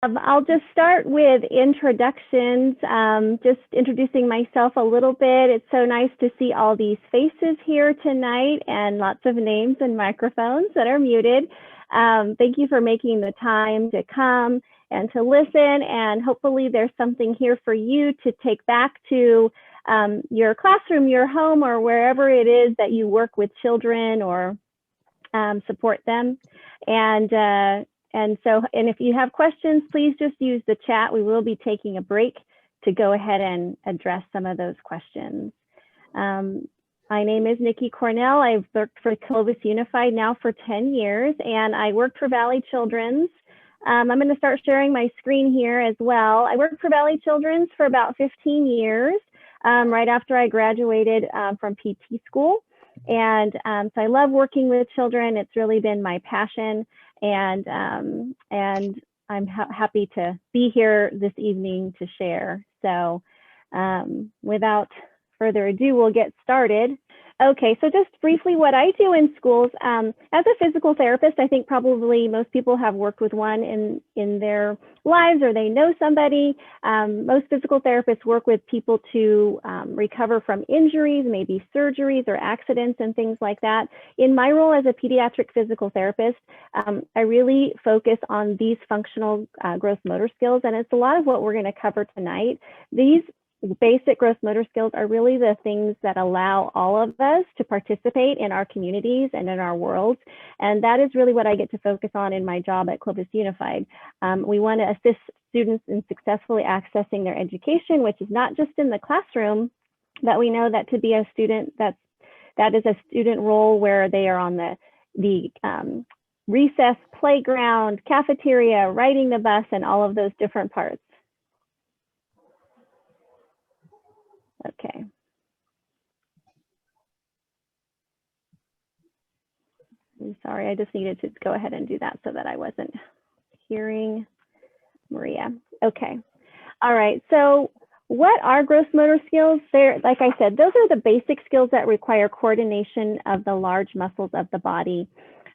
I'll just start with introductions, just introducing myself a little bit. It's so nice to see all these faces here tonight and lots of names and microphones that are muted. Thank you for making the time to come and to listen, and hopefully there's something here for you to take back to your classroom, your home, or wherever it is that you work with children or support them. And if you have questions, please just use the chat. We will be taking a break to go ahead and address some of those questions. My name is Nikki Cornell. I've worked for Clovis Unified now for 10 years, and I worked for Valley Children's. I'm going to start sharing my screen here as well. I worked for Valley Children's for about 15 years, right after I graduated from PT school. And so I love working with children. It's really been my passion. And I'm happy to be here this evening to share. So without further ado, we'll get started. Okay, so just briefly what I do in schools. As a physical therapist, I think probably most people have worked with one in their lives, or they know somebody. Most physical therapists work with people to recover from injuries, maybe surgeries or accidents and things like that. In my role as a pediatric physical therapist, I really focus on these functional gross motor skills, and it's a lot of what we're going to cover tonight. These basic gross motor skills are really the things that allow all of us to participate in our communities and in our worlds. And that is really what I get to focus on in my job at Clovis Unified. We want to assist students in successfully accessing their education, which is not just in the classroom, but we know that to be a student, that is a student role where they are on the recess, playground, cafeteria, riding the bus, and all of those different parts. Okay. I'm sorry, I just needed to go ahead and do that so that I wasn't hearing Maria. Okay. All right. So what are gross motor skills? They're, like I said, those are the basic skills that require coordination of the large muscles of the body.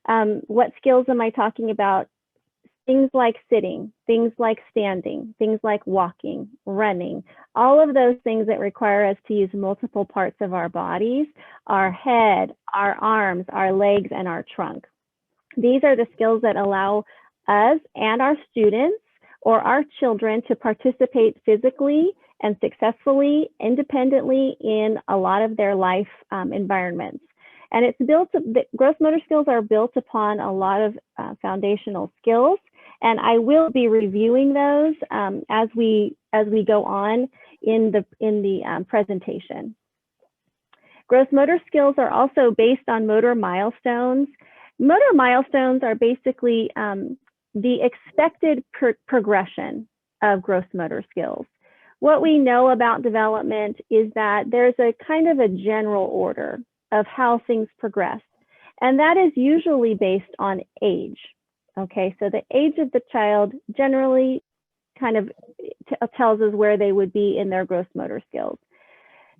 What skills am I talking about? Things like sitting, things like standing, things like walking, running, all of those things that require us to use multiple parts of our bodies, our head, our arms, our legs, and our trunk. These are the skills that allow us and our students or our children to participate physically and successfully, independently in a lot of their life environments. And it's built, gross motor skills are built upon a lot of foundational skills. And I will be reviewing those as we go on in the presentation. Gross motor skills are also based on motor milestones. Motor milestones are basically the expected progression of gross motor skills. What we know about development is that there's a kind of a general order of how things progress, and that is usually based on age. Okay, so the age of the child generally kind of tells us where they would be in their gross motor skills.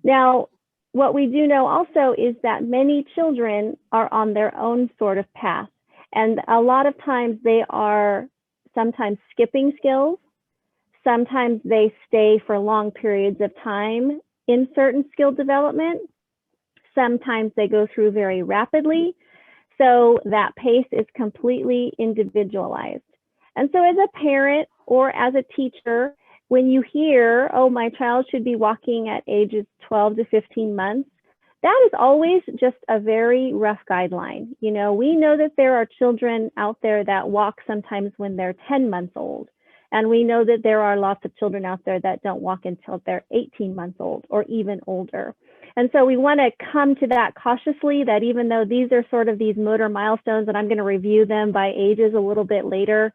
Now, what we do know also is that many children are on their own sort of path. And a lot of times they are sometimes skipping skills. Sometimes they stay for long periods of time in certain skill development. Sometimes they go through very rapidly. So that pace is completely individualized. And so as a parent or as a teacher, when you hear, oh, my child should be walking at ages 12 to 15 months, that is always just a very rough guideline. You know, we know that there are children out there that walk sometimes when they're 10 months old. And we know that there are lots of children out there that don't walk until they're 18 months old or even older. And so we want to come to that cautiously, that even though these are sort of these motor milestones, and I'm going to review them by ages a little bit later,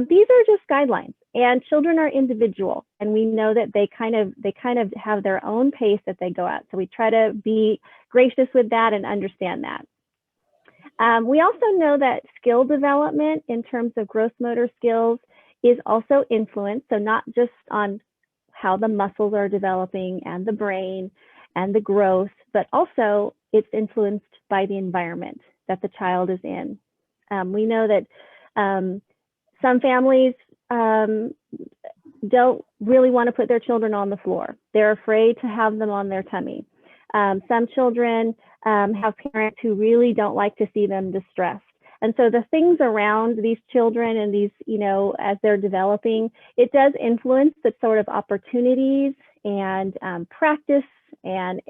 these are just guidelines, and children are individual, and we know that they kind of have their own pace that they go at. So we try to be gracious with that and understand that. We also know that skill development in terms of gross motor skills is also influenced, so not just on how the muscles are developing and the brain and the growth, but also it's influenced by the environment that the child is in. We know that some families don't really want to put their children on the floor. They're afraid to have them on their tummy. Some children have parents who really don't like to see them distressed. And so the things around these children and these, you know, as they're developing, it does influence the sort of opportunities and practice and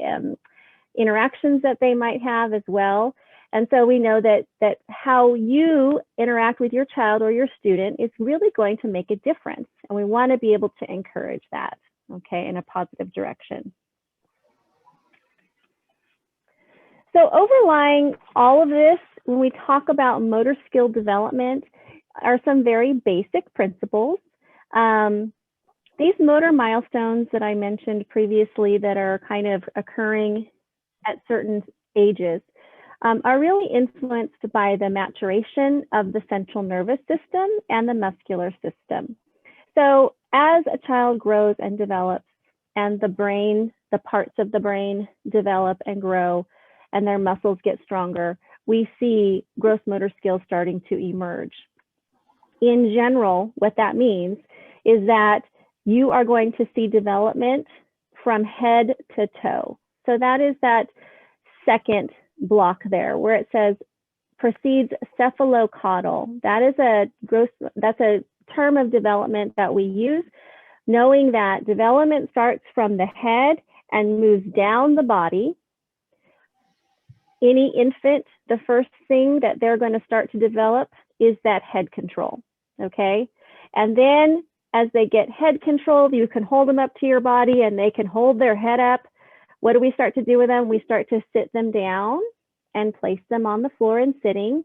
interactions that they might have as well. And so we know that how you interact with your child or your student is really going to make a difference. And we want to be able to encourage that, okay, in a positive direction. So overlying all of this, when we talk about motor skill development, are some very basic principles. These motor milestones that I mentioned previously that are kind of occurring at certain ages are really influenced by the maturation of the central nervous system and the muscular system. So as a child grows and develops and the brain, the parts of the brain develop and grow and their muscles get stronger, we see gross motor skills starting to emerge. In general, what that means is that you are going to see development from head to toe. So that is that second block there where it says proceeds cephalocaudal. That's a term of development that we use, knowing that development starts from the head and moves down the body. Any infant, the first thing that they're going to start to develop is that head control, okay? And then as they get head control, you can hold them up to your body and they can hold their head up. What do we start to do with them? We start to sit them down and place them on the floor and sitting,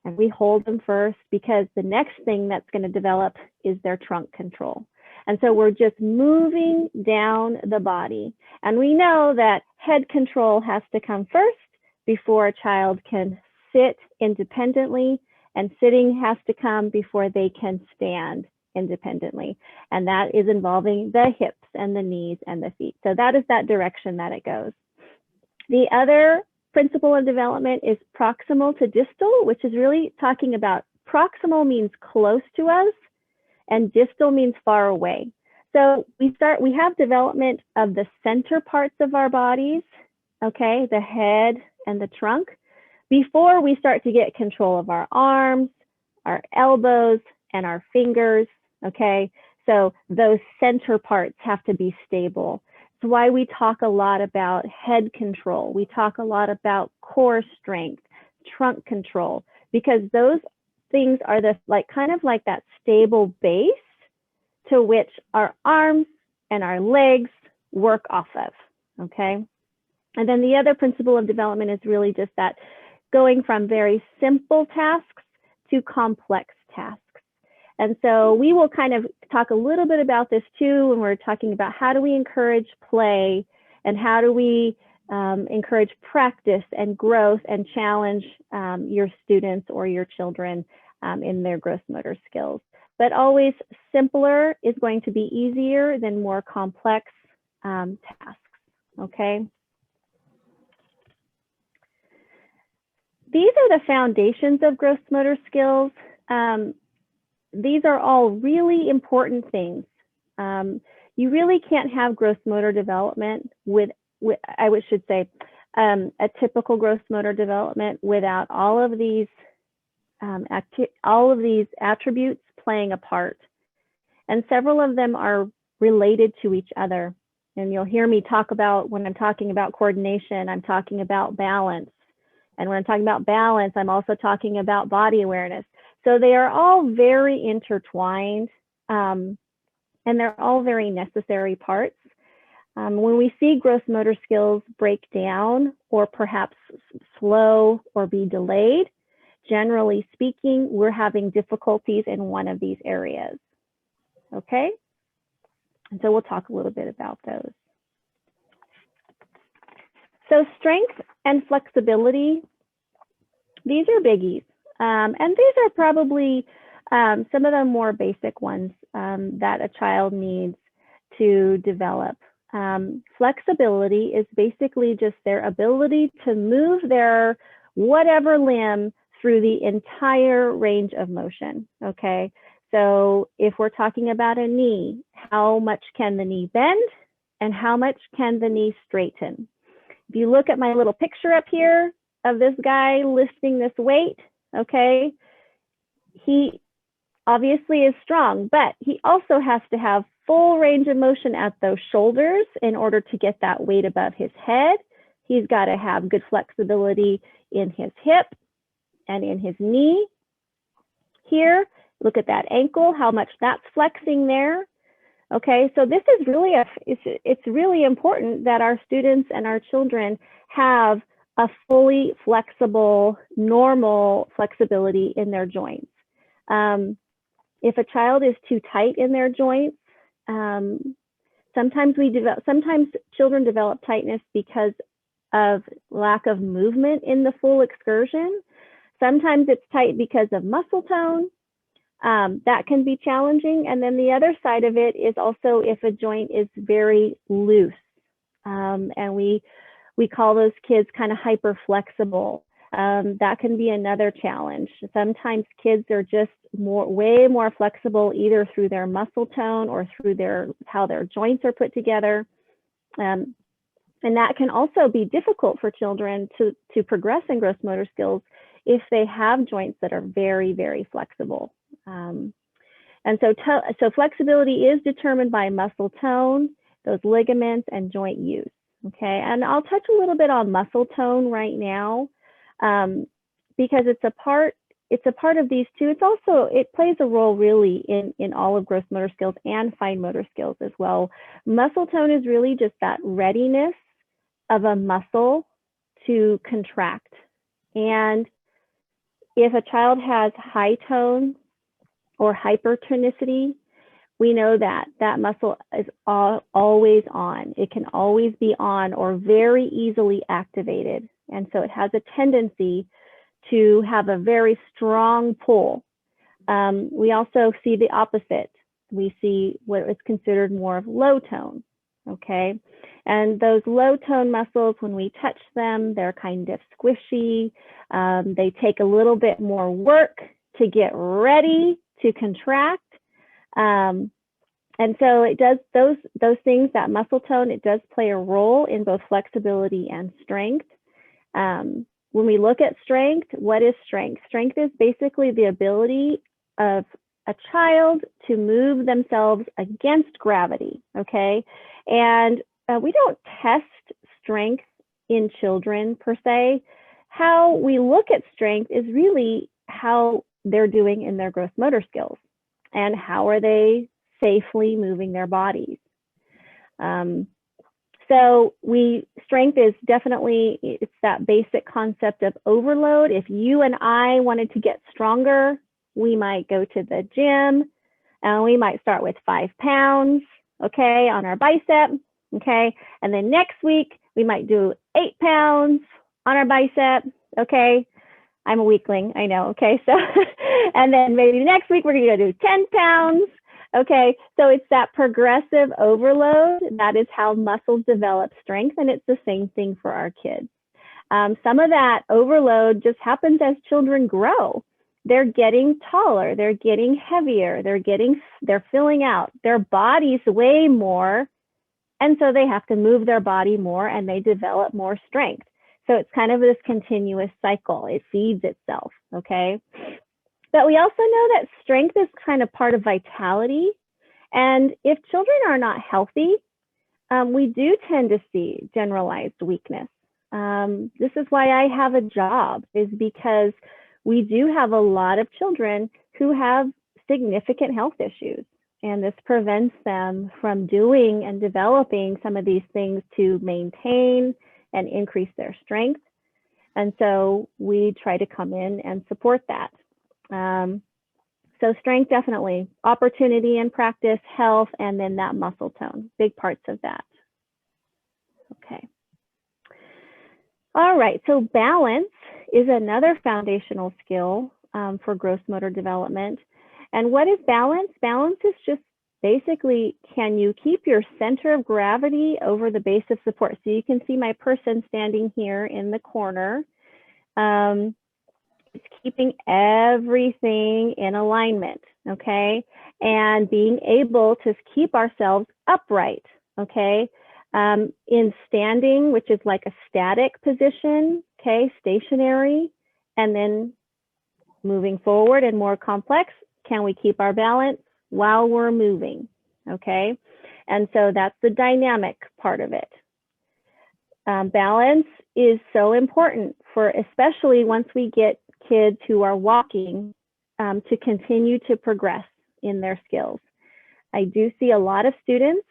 and we hold them first because the next thing that's going to develop is their trunk control. And so we're just moving down the body. And we know that head control has to come first before a child can sit independently, and sitting has to come before they can stand independently. And that is involving the hips and the knees and the feet. So that is that direction that it goes. The other principle of development is proximal to distal, which is really talking about proximal means close to us and distal means far away. So we have development of the center parts of our bodies, okay, the head and the trunk, before we start to get control of our arms, our elbows, and our fingers, okay? So those center parts have to be stable. That's why we talk a lot about head control. We talk a lot about core strength, trunk control, because those things are kind of like that stable base to which our arms and our legs work off of, okay? And then the other principle of development is really just that going from very simple tasks to complex tasks. And so we will kind of talk a little bit about this too when we're talking about how do we encourage play and how do we encourage practice and growth and challenge your students or your children in their gross motor skills. But always simpler is going to be easier than more complex tasks, okay? These are the foundations of gross motor skills. These are all really important things. You really can't have gross motor development a typical gross motor development without all of these attributes playing a part. And several of them are related to each other. And you'll hear me talk about, when I'm talking about coordination, I'm talking about balance. And when I'm talking about balance, I'm also talking about body awareness. So they are all very intertwined, and they're all very necessary parts. When we see gross motor skills break down or perhaps slow or be delayed, generally speaking, we're having difficulties in one of these areas, okay? And so we'll talk a little bit about those. So strength and flexibility, these are biggies. And these are probably some of the more basic ones that a child needs to develop. Flexibility is basically just their ability to move their whatever limb through the entire range of motion, okay? So if we're talking about a knee, how much can the knee bend and how much can the knee straighten? If you look at my little picture up here of this guy lifting this weight, okay, he obviously is strong, but he also has to have full range of motion at those shoulders in order to get that weight above his head. He's got to have good flexibility in his hip and in his knee. Here, look at that ankle, how much that's flexing there. Okay, so this is really it's really important that our students and our children have a fully flexible, normal flexibility in their joints. If a child is too tight in their joints, sometimes children develop tightness because of lack of movement in the full excursion. Sometimes it's tight because of muscle tone. That can be challenging. And then the other side of it is also if a joint is very loose. And we call those kids kind of hyper flexible. That can be another challenge. Sometimes kids are just way more flexible either through their muscle tone or through how their joints are put together. And that can also be difficult for children to progress in gross motor skills if they have joints that are very, very flexible. And so flexibility is determined by muscle tone, those ligaments, and joint use. Okay, and I'll touch a little bit on muscle tone right now because it's a part of these two. It plays a role really in all of gross motor skills and fine motor skills as well. Muscle tone is really just that readiness of a muscle to contract. And if a child has high tone or hypertonicity, we know that that muscle is always on. It can always be on or very easily activated. And so it has a tendency to have a very strong pull. We also see the opposite. We see what is considered more of low tone, okay? And those low tone muscles, when we touch them, they're kind of squishy. They take a little bit more work to get ready to contract. And so it does those things, that muscle tone, it does play a role in both flexibility and strength. When we look at strength, what is strength? Strength is basically the ability of a child to move themselves against gravity, okay? And we don't test strength in children per se. How we look at strength is really how they're doing in their gross motor skills and how are they safely moving their bodies. So strength is definitely, it's that basic concept of overload. If you and I wanted to get stronger, we might go to the gym and we might start with 5 pounds, okay, on our bicep, okay? And then next week, we might do 8 pounds on our bicep, okay? I'm a weakling, I know, okay? So, and then maybe next week, we're gonna do 10 pounds, okay? So it's that progressive overload. That is how muscles develop strength, and it's the same thing for our kids. Some of that overload just happens as children grow. They're getting taller, they're getting heavier, they're filling out. Their bodies weigh more, and so they have to move their body more and they develop more strength. So it's kind of this continuous cycle. It feeds itself, okay? But we also know that strength is kind of part of vitality. And if children are not healthy, we do tend to see generalized weakness. This is why I have a job, is because we do have a lot of children who have significant health issues. And this prevents them from doing and developing some of these things to maintain and increase their strength. And so we try to come in and support that. So strength, definitely, opportunity and practice, health, and then that muscle tone, big parts of that. Okay. All right, so balance is another foundational skill for gross motor development. And what is balance? Balance is just basically, can you keep your center of gravity over the base of support? So you can see my person standing here in the corner. It's keeping everything in alignment, okay? And being able to keep ourselves upright, okay? In standing, which is like a static position, okay, stationary, and then moving forward and more complex, can we keep our balance while we're moving, okay? And so that's the dynamic part of it. Balance is so important for, especially once we get kids who are walking, to continue to progress in their skills. I do see a lot of students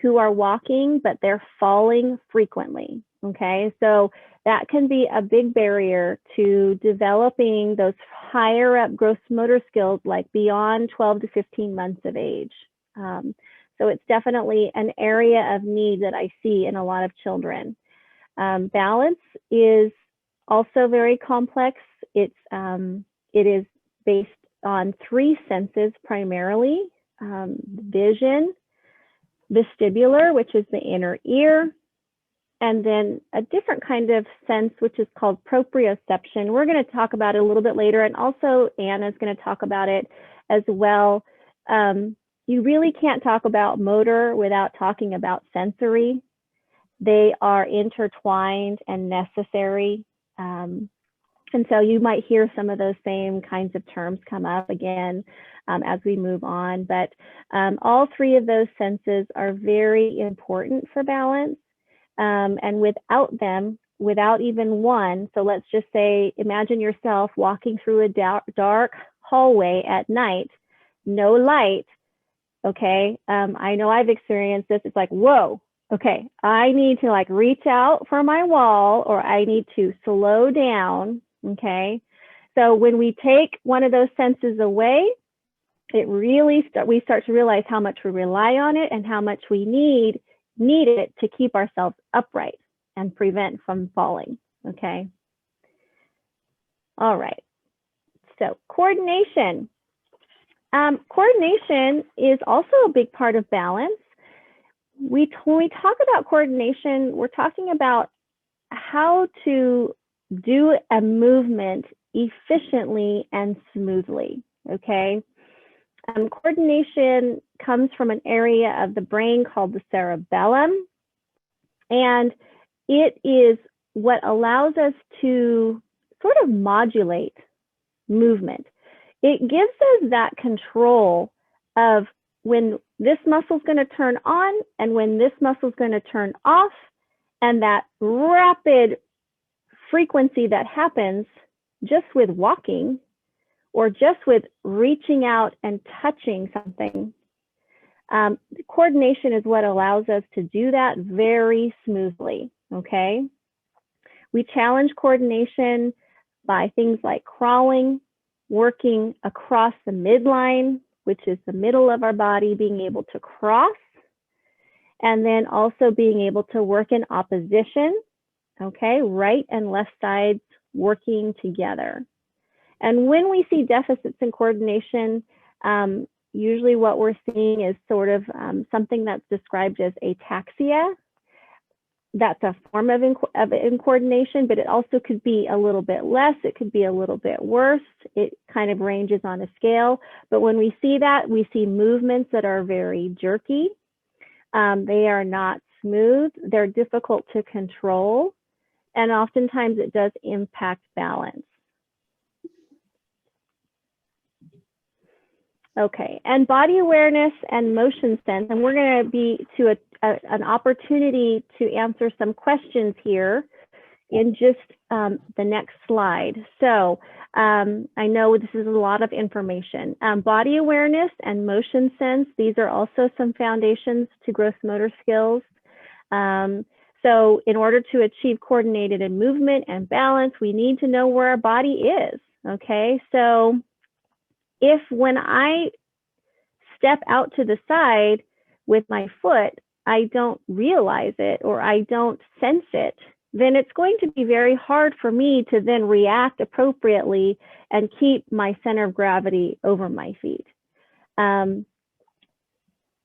who are walking, but they're falling frequently, okay? So that can be a big barrier to developing those higher up gross motor skills, like beyond 12 to 15 months of age. So it's definitely an area of need that I see in a lot of children. Balance is also very complex. It is based on 3 senses primarily: vision, vestibular, which is the inner ear, and then a different kind of sense, which is called proprioception. We're going to talk about it a little bit later, and also Anna's going to talk about it as well. You really can't talk about motor without talking about sensory. They are intertwined and necessary. And so you might hear some of those same kinds of terms come up again as we move on. But all 3 of those senses are very important for balance. And without them, without even one, so let's just say, imagine yourself walking through a dark hallway at night, no light, okay? I know I've experienced this. It's like, whoa, okay, I need to like reach out for my wall, or I need to slow down, okay? So when we take one of those senses away, it really we start to realize how much we rely on it and how much we need it to keep ourselves upright and prevent from falling, okay? All right, so coordination. Coordination is also a big part of balance. When we talk about coordination, we're talking about how to do a movement efficiently and smoothly, okay? Coordination comes from an area of the brain called the cerebellum, and it is what allows us to sort of modulate movement. It gives us that control of when this muscle is going to turn on and when this muscle is going to turn off, and that rapid frequency that happens just with walking or just with reaching out and touching something. Coordination is what allows us to do that very smoothly, okay? We challenge coordination by things like crawling, working across the midline, which is the middle of our body, being able to cross, and then also being able to work in opposition, okay? Right and left sides working together. And when we see deficits in coordination, usually what we're seeing is sort of something that's described as ataxia. That's a form of incoordination, but it also could be a little bit less. It could be a little bit worse. It kind of ranges on a scale. But when we see that, we see movements that are very jerky. They are not smooth. They're difficult to control. And oftentimes it does impact balance. Okay, and body awareness and motion sense, and we're going to be to an opportunity to answer some questions here in just the next slide. So I know this is a lot of information. Body awareness and motion sense, these are also some foundations to gross motor skills. So in order to achieve coordinated movement and balance, we need to know where our body is, okay? So if when I step out to the side with my foot, I don't realize it or I don't sense it, then it's going to be very hard for me to then react appropriately and keep my center of gravity over my feet.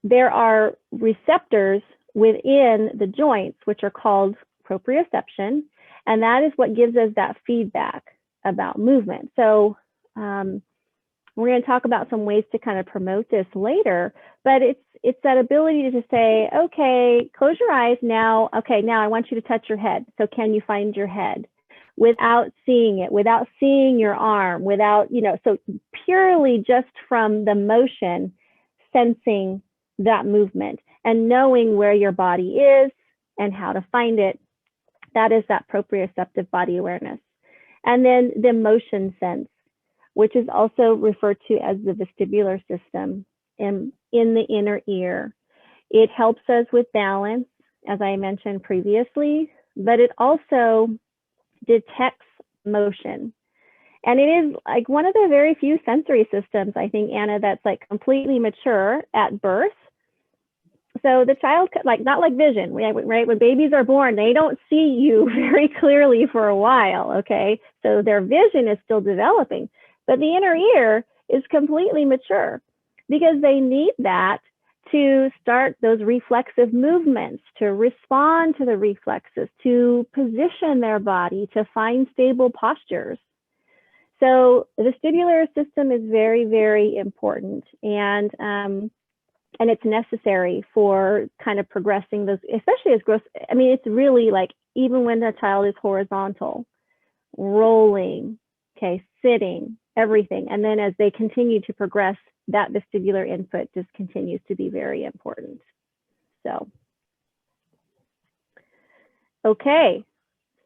There are receptors within the joints, which are called proprioception, and that is what gives us that feedback about movement. So we're going to talk about some ways to kind of promote this later, but it's that ability to say, okay, close your eyes now. Okay, now I want you to touch your head. So can you find your head without seeing it, without seeing your arm, without, so purely just from the motion, sensing that movement and knowing where your body is and how to find it. That is that proprioceptive body awareness. And then the motion sense, which is also referred to as the vestibular system in the inner ear. It helps us with balance, as I mentioned previously, but it also detects motion. And it is like one of the very few sensory systems, I think, Anna, that's like completely mature at birth. So the child, like not like vision, right? When babies are born, they don't see you very clearly for a while, okay? So their vision is still developing, but the inner ear is completely mature because they need that to start those reflexive movements, to respond to the reflexes, to position their body, to find stable postures. So the vestibular system is very, very important. And it's necessary for kind of progressing those, especially as growth. I mean, it's really like, even when the child is horizontal, rolling, okay, sitting, everything. And then as they continue to progress, that vestibular input just continues to be very important. So, okay.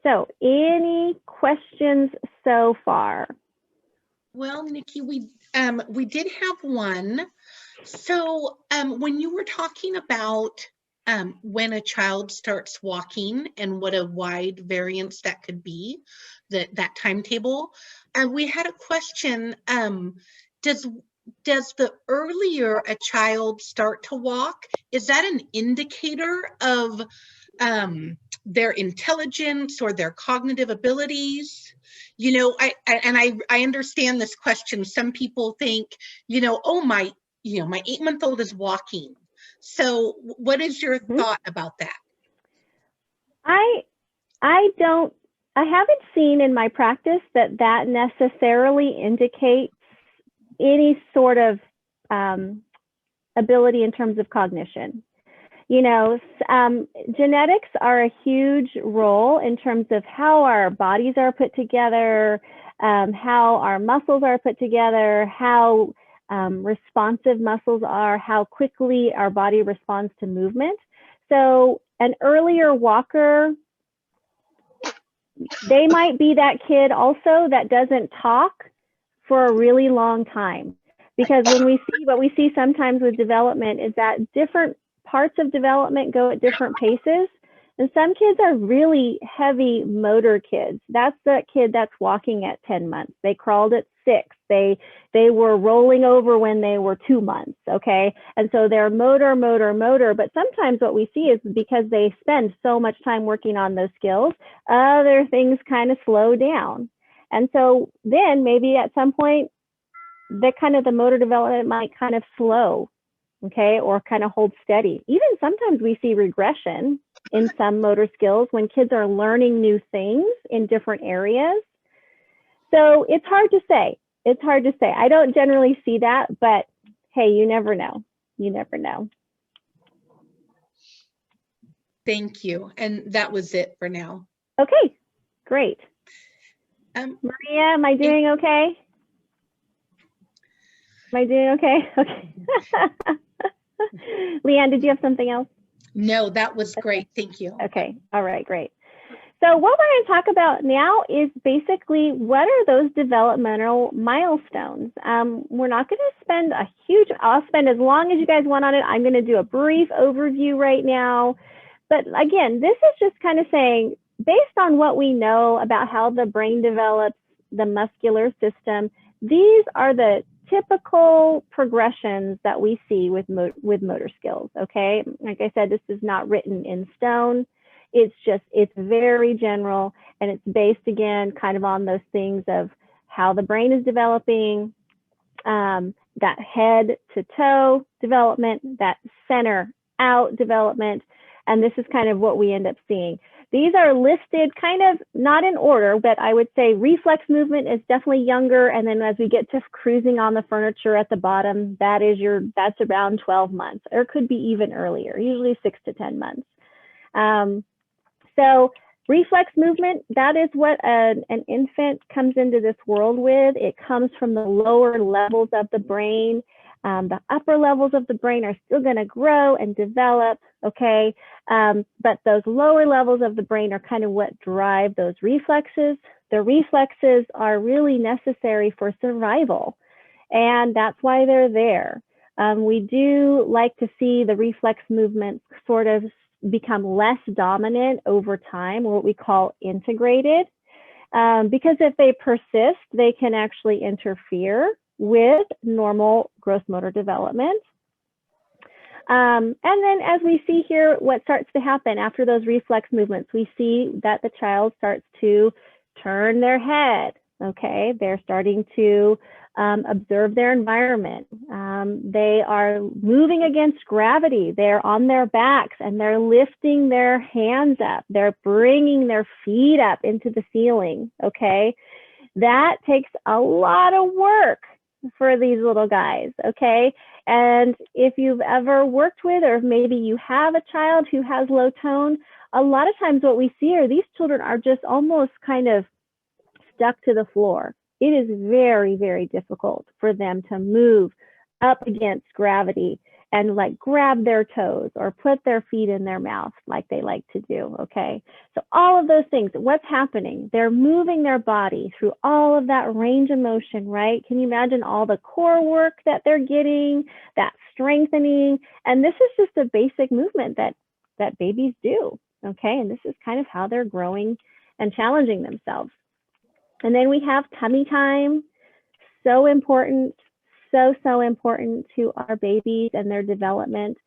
So any questions so far? Well, Nikki, we did have one. So when you were talking about when a child starts walking and what a wide variance that could be, that timetable, we had a question. Does the earlier a child start to walk, is that an indicator of their intelligence or their cognitive abilities? I understand this question. Some people think, oh, my 8-month-old is walking. So what is your thought about that? I haven't seen in my practice that necessarily indicates any sort of ability in terms of cognition. Genetics are a huge role in terms of how our bodies are put together, how our muscles are put together, how responsive muscles are, how quickly our body responds to movement. So an earlier walker, they might be that kid also that doesn't talk for a really long time. Because what we see sometimes with development is that different parts of development go at different paces. And some kids are really heavy motor kids. That's the kid that's walking at 10 months. They crawled at 6. They were rolling over when they were 2 months, okay? And so they're motor. But sometimes what we see is because they spend so much time working on those skills, other things kind of slow down. And so then maybe at some point, the motor development might kind of slow, okay, or kind of hold steady. Even sometimes we see regression in some motor skills when kids are learning new things in different areas. So it's hard to say. I don't generally see that, but hey, you never know. Thank you. And that was it for now. Okay, great. Maria, am I doing okay? Okay. Leanne, did you have something else? No, that was great. Thank you. Okay. All right, great. So what we're going to talk about now is basically what are those developmental milestones. We're not going to spend I'll spend as long as you guys want on it. I'm going to do a brief overview right now. But again, this is just kind of saying, based on what we know about how the brain develops, the muscular system, these are the typical progressions that we see with motor skills, okay? Like I said, this is not written in stone. It's very general, and it's based, again, kind of on those things of how the brain is developing, that head to toe development, that center out development, and this is kind of what we end up seeing. these are listed kind of not in order, but I would say reflex movement is definitely younger. And then as we get to cruising on the furniture at the bottom, that's around 12 months, or it could be even earlier, usually 6 to 10 months. So reflex movement, that is what an infant comes into this world with. It comes from the lower levels of the brain. The upper levels of the brain are still going to grow and develop, okay? But those lower levels of the brain are kind of what drive those reflexes. The reflexes are really necessary for survival, and that's why they're there. We do like to see the reflex movements sort of become less dominant over time, what we call integrated, because if they persist, they can actually interfere with normal gross motor development. And then as we see here, what starts to happen after those reflex movements, we see that the child starts to turn their head, okay? They're starting to observe their environment. They are moving against gravity. They're on their backs and they're lifting their hands up. They're bringing their feet up into the ceiling, okay? That takes a lot of work for these little guys, okay? And if you've ever worked with, or maybe you have a child who has low tone, a lot of times what we see are these children are just almost kind of stuck to the floor. It is very, very difficult for them to move up against gravity and like grab their toes or put their feet in their mouth like they like to do, okay? So all of those things, what's happening? They're moving their body through all of that range of motion, right? Can you imagine all the core work that they're getting, that strengthening? And this is just a basic movement that babies do, okay? And this is kind of how they're growing and challenging themselves. And then we have tummy time, so important, so important to our babies and their development.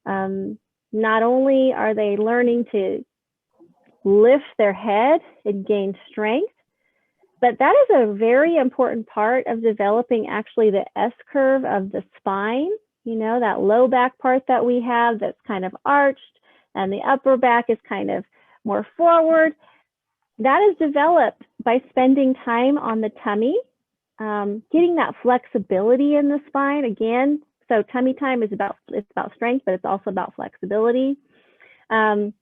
Not only are they learning to lift their head and gain strength, but that is a very important part of developing actually the S-curve of the spine, you know, that low back part that we have that's kind of arched, and the upper back is kind of more forward. That is developed by spending time on the tummy, getting that flexibility in the spine again. So tummy time is about strength, but it's also about flexibility. And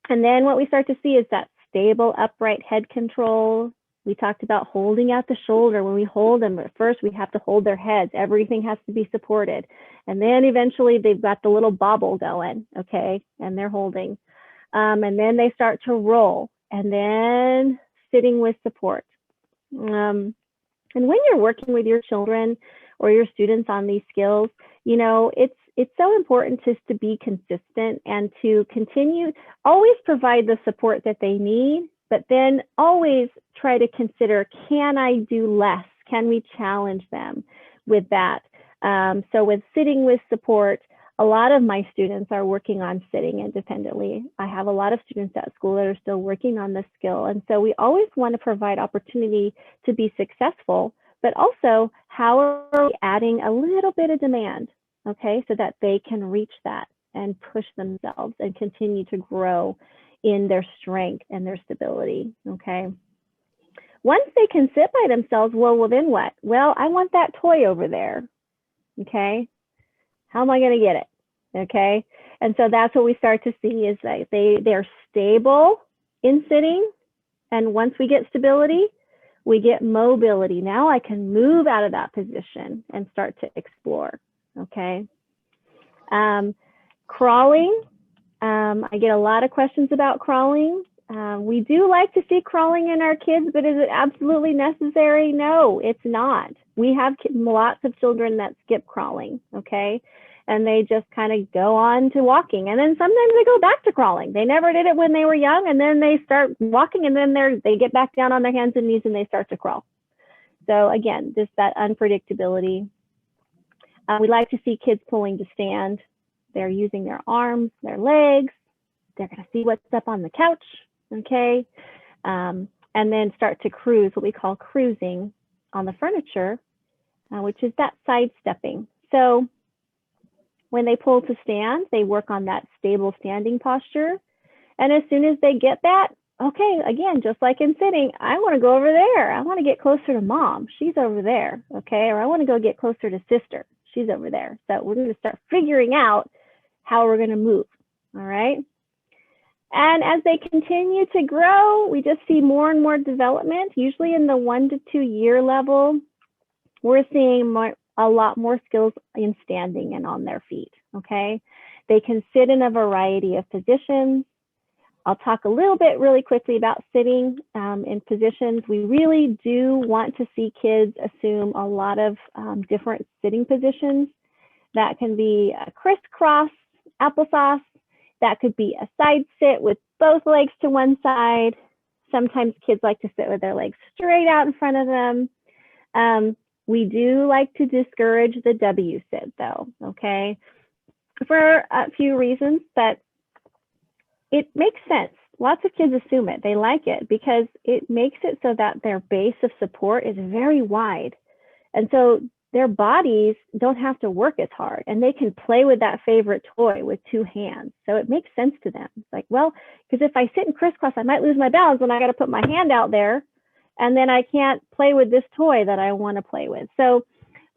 then what we start to see is that stable upright head control. We talked about holding out the shoulder. When we hold them, at first we have to hold their heads. Everything has to be supported. And then eventually they've got the little bobble going, okay, and they're holding. And then they start to roll, and then sitting with support. And when you're working with your children or your students on these skills, you know, it's so important just to be consistent and to continue, always provide the support that they need, but then always try to consider, can I do less? Can we challenge them with that? So with sitting with support, a lot of my students are working on sitting independently. I have a lot of students at school that are still working on this skill. And so we always want to provide opportunity to be successful, but also how are we adding a little bit of demand, okay, so that they can reach that and push themselves and continue to grow in their strength and their stability, okay? Once they can sit by themselves, well, then what? Well, I want that toy over there, okay? How am I going to get it? Okay. And so that's what we start to see is that they're stable in sitting. And once we get stability, we get mobility. Now I can move out of that position and start to explore. Okay. Crawling. I get a lot of questions about crawling. We do like to see crawling in our kids, but is it absolutely necessary? No, it's not. We have lots of children that skip crawling, okay? And they just kind of go on to walking. And then sometimes they go back to crawling. They never did it when they were young, and then they start walking, and then they get back down on their hands and knees and they start to crawl. So again, just that unpredictability. We like to see kids pulling to stand. They're using their arms, their legs. They're going to see what's up on the couch, okay? And then start to cruise, what we call cruising on the furniture, which is that sidestepping. So when they pull to stand, they work on that stable standing posture. And as soon as they get that, okay, again, just like in sitting, I want to go over there. I want to get closer to mom. She's over there. Okay. Or I want to go get closer to sister. She's over there. So we're going to start figuring out how we're going to move. All right. And as they continue to grow, we just see more and more development, usually in the 1 to 2 year level. We're seeing a lot more skills in standing and on their feet. Okay. They can sit in a variety of positions. I'll talk a little bit really quickly about sitting in positions. We really do want to see kids assume a lot of different sitting positions. That can be a crisscross applesauce. That could be a side sit with both legs to one side. Sometimes kids like to sit with their legs straight out in front of them. We do like to discourage the W sit though, okay? For a few reasons, but it makes sense. Lots of kids assume it. They like it because it makes it so that their base of support is very wide. And so their bodies don't have to work as hard and they can play with that favorite toy with 2 hands. So it makes sense to them. It's like, well, because if I sit in crisscross, I might lose my balance when I got to put my hand out there and then I can't play with this toy that I want to play with. So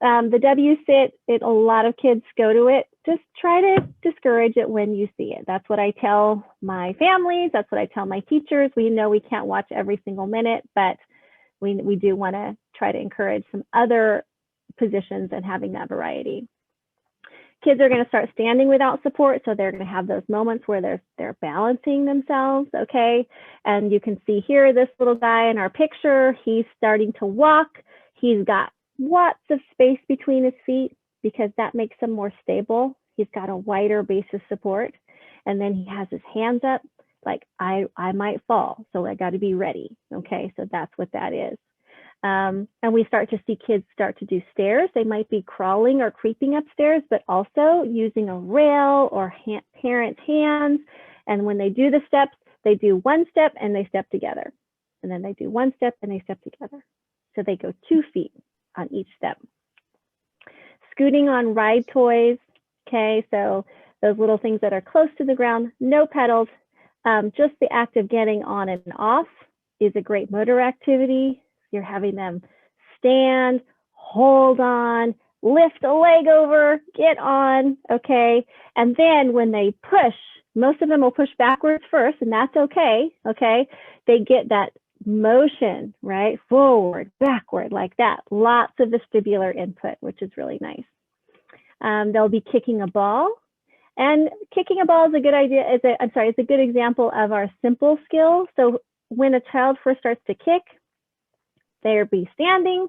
the W sit, a lot of kids go to it. Just try to discourage it when you see it. That's what I tell my families. That's what I tell my teachers. We know we can't watch every single minute, but we do want to try to encourage some other positions and having that variety. Kids are going to start standing without support, so they're going to have those moments where they're balancing themselves, okay? And you can see here this little guy in our picture. He's starting to walk. He's got lots of space between his feet because that makes him more stable. He's got a wider base of support. And then he has his hands up like, I might fall, so I got to be ready. Okay, so that's what that is. And we start to see kids start to do stairs. They might be crawling or creeping upstairs, but also using a rail or parents' hands. And when they do the steps, they do 1 step and they step together. And then they do 1 step and they step together. So they go 2 feet on each step. Scooting on ride toys. Okay, so those little things that are close to the ground, no pedals. Just the act of getting on and off is a great motor activity. You're having them stand, hold on, lift a leg over, get on, okay? And then when they push, most of them will push backwards first, and that's okay, okay? They get that motion, right? Forward, backward, like that. Lots of vestibular input, which is really nice. They'll be kicking a ball. And kicking a ball is a good idea, it's a good example of our simple skill. So when a child first starts to kick, they'll be standing,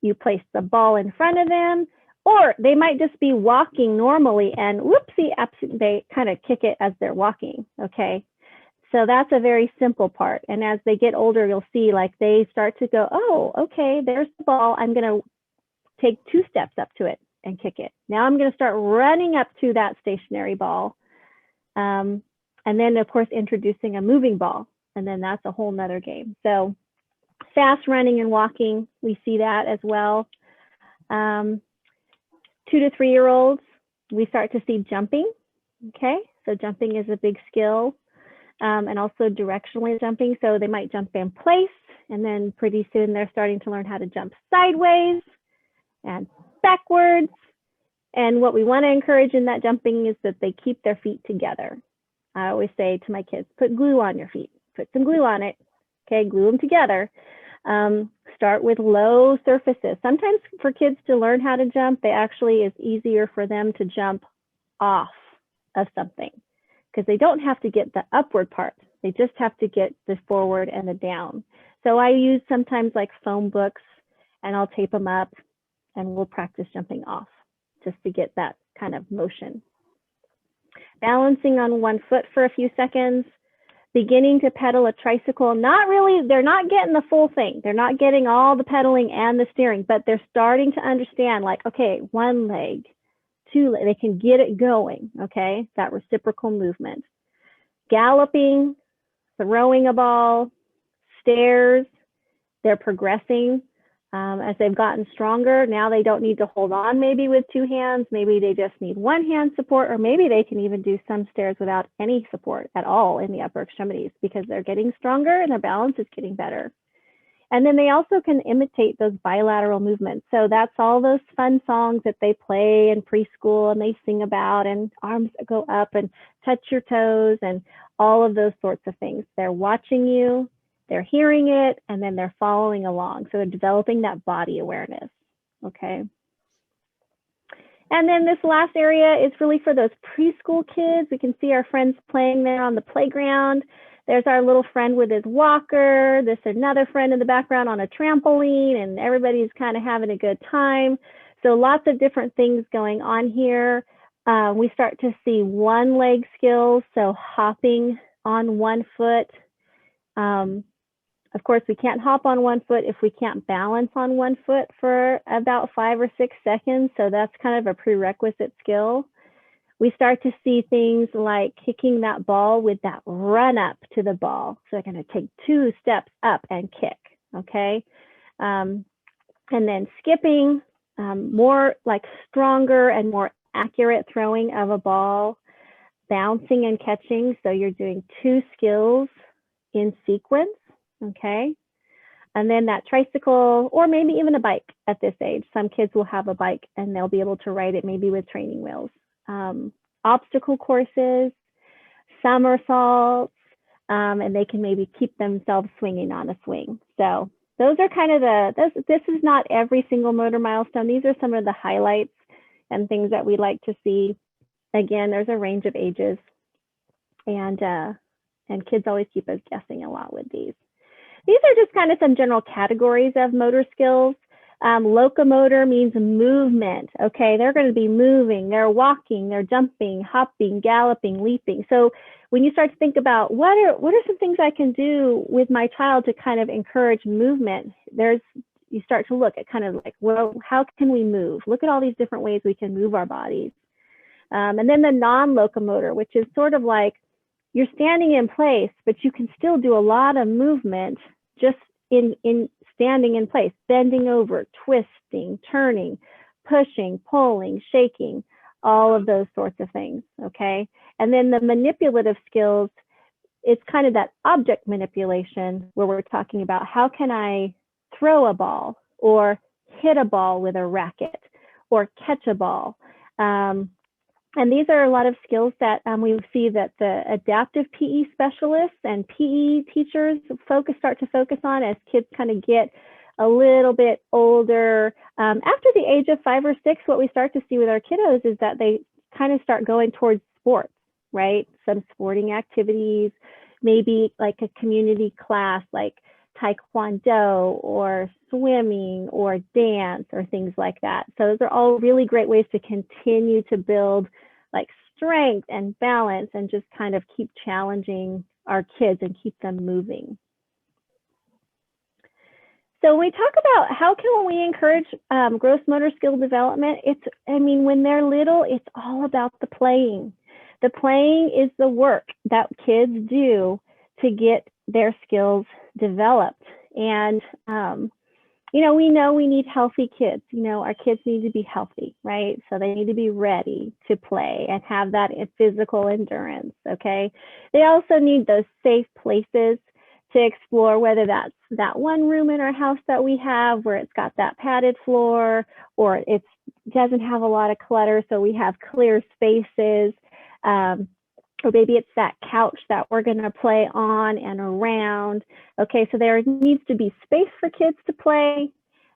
you place the ball in front of them, or they might just be walking normally and whoopsie, they kind of kick it as they're walking, okay? So that's a very simple part. And as they get older, you'll see like they start to go, oh, okay, there's the ball. I'm gonna take 2 steps up to it and kick it. Now I'm gonna start running up to that stationary ball. And then of course, introducing a moving ball. And then that's a whole nother game. So fast running and walking, we see that as well. 2 to 3 year olds, we start to see jumping. Okay, so jumping is a big skill. And also directionally jumping. So they might jump in place and then pretty soon they're starting to learn how to jump sideways and backwards. And what we want to encourage in that jumping is that they keep their feet together. I always say to my kids, put glue on your feet, put some glue on it. Okay, glue them together. Start with low surfaces. Sometimes for kids to learn how to jump, they actually is easier for them to jump off of something because they don't have to get the upward part. They just have to get the forward and the down. So I use sometimes like foam books and I'll tape them up and we'll practice jumping off just to get that kind of motion. Balancing on 1 foot for a few seconds. Beginning to pedal a tricycle, they're not getting the full thing. They're not getting all the pedaling and the steering, but they're starting to understand like, okay, 1 leg, 2 legs, they can get it going, okay? That reciprocal movement. Galloping, throwing a ball, stairs, they're progressing. As they've gotten stronger, now they don't need to hold on maybe with two hands. Maybe they just need one hand support, or maybe they can even do some stairs without any support at all in the upper extremities because they're getting stronger and their balance is getting better. And then they also can imitate those bilateral movements. So that's all those fun songs that they play in preschool and they sing about, and arms go up and touch your toes and all of those sorts of things. They're watching you, they're hearing it, and then they're following along. So they're developing that body awareness, okay? And then this last area is really for those preschool kids. We can see our friends playing there on the playground. There's our little friend with his walker. There's another friend in the background on a trampoline, and everybody's kind of having a good time. So lots of different things going on here. We start to see one leg skills, so hopping on one foot. Of course, we can't hop on one foot if we can't balance on one foot for about 5 or 6 seconds. So that's kind of a prerequisite skill. We start to see things like kicking that ball with that run up to the ball. So they're going to take 2 steps up and kick, okay? And then skipping, more like stronger and more accurate throwing of a ball, bouncing and catching. So you're doing 2 skills in sequence, okay? And then that tricycle, or maybe even a bike at this age. Some kids will have a bike and they'll be able to ride it maybe with training wheels. Obstacle courses, somersaults, and they can maybe keep themselves swinging on a swing. So those are kind of this is not every single motor milestone. These are some of the highlights and things that we like to see. Again, there's a range of ages, and kids always keep us guessing a lot with these. These are just kind of some general categories of motor skills. Locomotor means movement, okay? They're going to be moving, they're walking, they're jumping, hopping, galloping, leaping. So when you start to think about what are some things I can do with my child to kind of encourage movement, you start to look at kind of like, well, how can we move? Look at all these different ways we can move our bodies. And then the non-locomotor, which is sort of like you're standing in place, but you can still do a lot of movement just in standing in place, bending over, twisting, turning, pushing, pulling, shaking, all of those sorts of things, okay? And then the manipulative skills, it's kind of that object manipulation where we're talking about how can I throw a ball or hit a ball with a racket or catch a ball. And these are a lot of skills that we see that the adaptive PE specialists and PE teachers start to focus on as kids kind of get a little bit older. After the age of 5 or 6, what we start to see with our kiddos is that they kind of start going towards sports, right? Some sporting activities, maybe like a community class like taekwondo or swimming or dance or things like that. So those are all really great ways to continue to build like strength and balance and just kind of keep challenging our kids and keep them moving. So when we talk about how can we encourage gross motor skill development, when they're little, it's all about the playing. The playing is the work that kids do to get their skills developed. And, we know we need healthy kids. Our kids need to be healthy, right? So they need to be ready to play and have that physical endurance, okay? They also need those safe places to explore, whether that's that one room in our house that we have where it's got that padded floor, or it doesn't have a lot of clutter, so we have clear spaces. Or maybe it's that couch that we're going to play on and around. Okay, so there needs to be space for kids to play.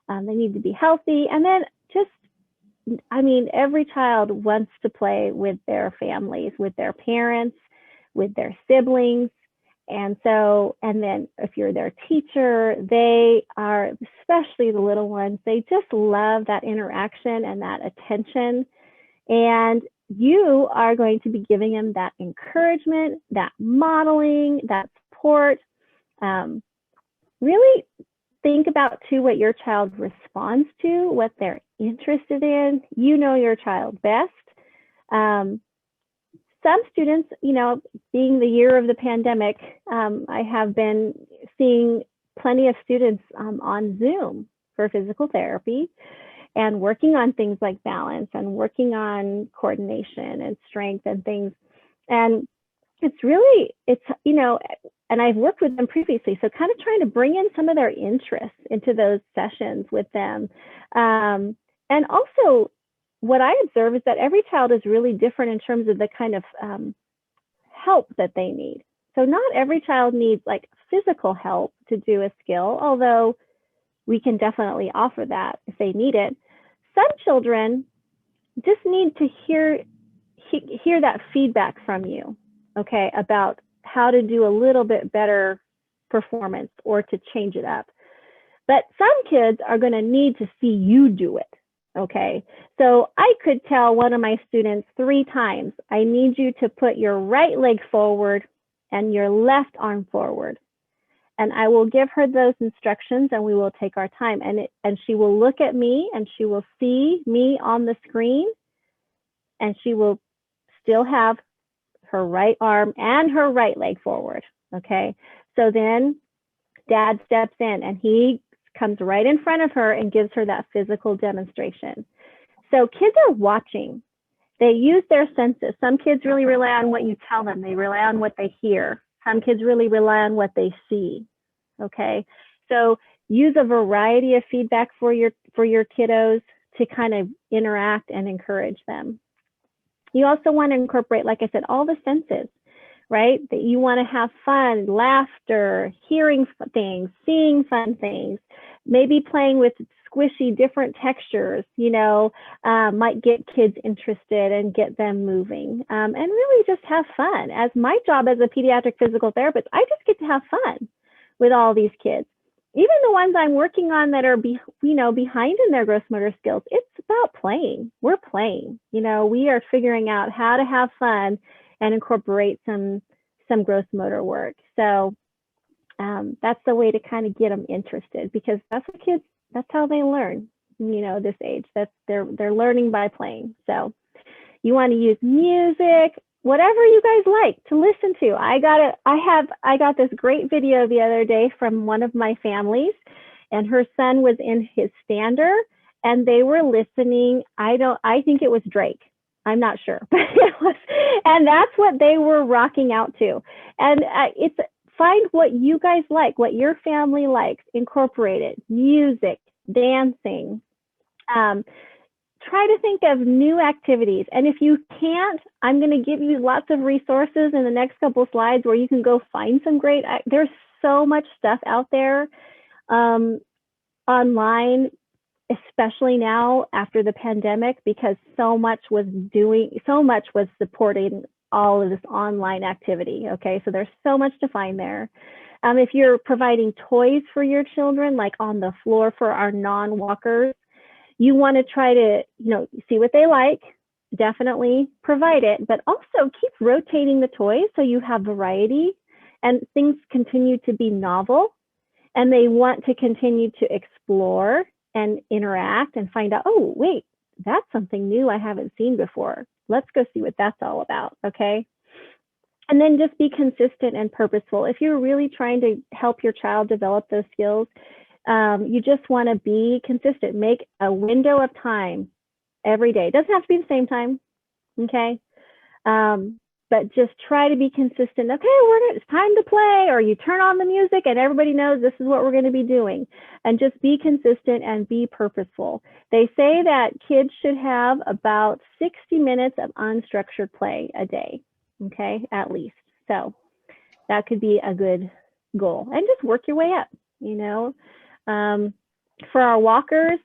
They need to be healthy. And then every child wants to play with their families, with their parents, with their siblings. And then if you're their teacher, they are, especially the little ones, they just love that interaction and that attention. And you are going to be giving them that encouragement, that modeling, that support. Really think about too what your child responds to, what they're interested in. You know your child best. Some students, being the year of the pandemic, I have been seeing plenty of students on Zoom. for physical therapy and working on things like balance and working on coordination and strength and things. And it's really, and I've worked with them previously, so kind of trying to bring in some of their interests into those sessions with them. And also, what I observe is that every child is really different in terms of the kind of help that they need. So not every child needs like physical help to do a skill, although we can definitely offer that if they need it. Some children just need to hear that feedback from you, okay, about how to do a little bit better performance or to change it up. But some kids are going to need to see you do it, okay? So I could tell one of my students 3 times, I need you to put your right leg forward and your left arm forward. And I will give her those instructions and we will take our time. And she will look at me and she will see me on the screen and she will still have her right arm and her right leg forward, okay? So then dad steps in and he comes right in front of her and gives her that physical demonstration. So kids are watching. They use their senses. Some kids really rely on what you tell them. They rely on what they hear. Some kids really rely on what they see, okay? So use a variety of feedback for your kiddos to kind of interact and encourage them. You also want to incorporate, like I said, all the senses, right? That you want to have fun, laughter, hearing things, seeing fun things, maybe playing with squishy different textures, might get kids interested and get them moving, and really just have fun. As my job as a pediatric physical therapist, I just get to have fun with all these kids. Even the ones I'm working on that are behind in their gross motor skills, it's about playing. We're playing. We are figuring out how to have fun and incorporate some gross motor work. So that's the way to kind of get them interested, because that's how they learn, this age. They're learning by playing. So you want to use music, whatever you guys like to listen to. I got this great video the other day from one of my families, and her son was in his stander and they were listening. I think it was Drake. I'm not sure, but it was, and that's what they were rocking out to. And it's find what you guys like, what your family likes, incorporate it, music, dancing. Try to think of new activities. And if you can't, I'm going to give you lots of resources in the next couple slides where you can go find some great, there's so much stuff out there online, especially now after the pandemic, because so much was supporting all of this online activity. Okay, so there's so much to find there. If you're providing toys for your children, like on the floor for our non-walkers, you want to try to, see what they like, definitely provide it, but also keep rotating the toys so you have variety and things continue to be novel, and they want to continue to explore and interact and find out, oh, wait, that's something new I haven't seen before. Let's go see what that's all about, okay? And then just be consistent and purposeful. If you're really trying to help your child develop those skills, you just want to be consistent. Make a window of time every day. It doesn't have to be the same time, okay? But just try to be consistent. Okay, it's time to play, or you turn on the music and everybody knows this is what we're going to be doing. And just be consistent and be purposeful. They say that kids should have about 60 minutes of unstructured play a day, okay, at least. So that could be a good goal. And just work your way up, For our walkers,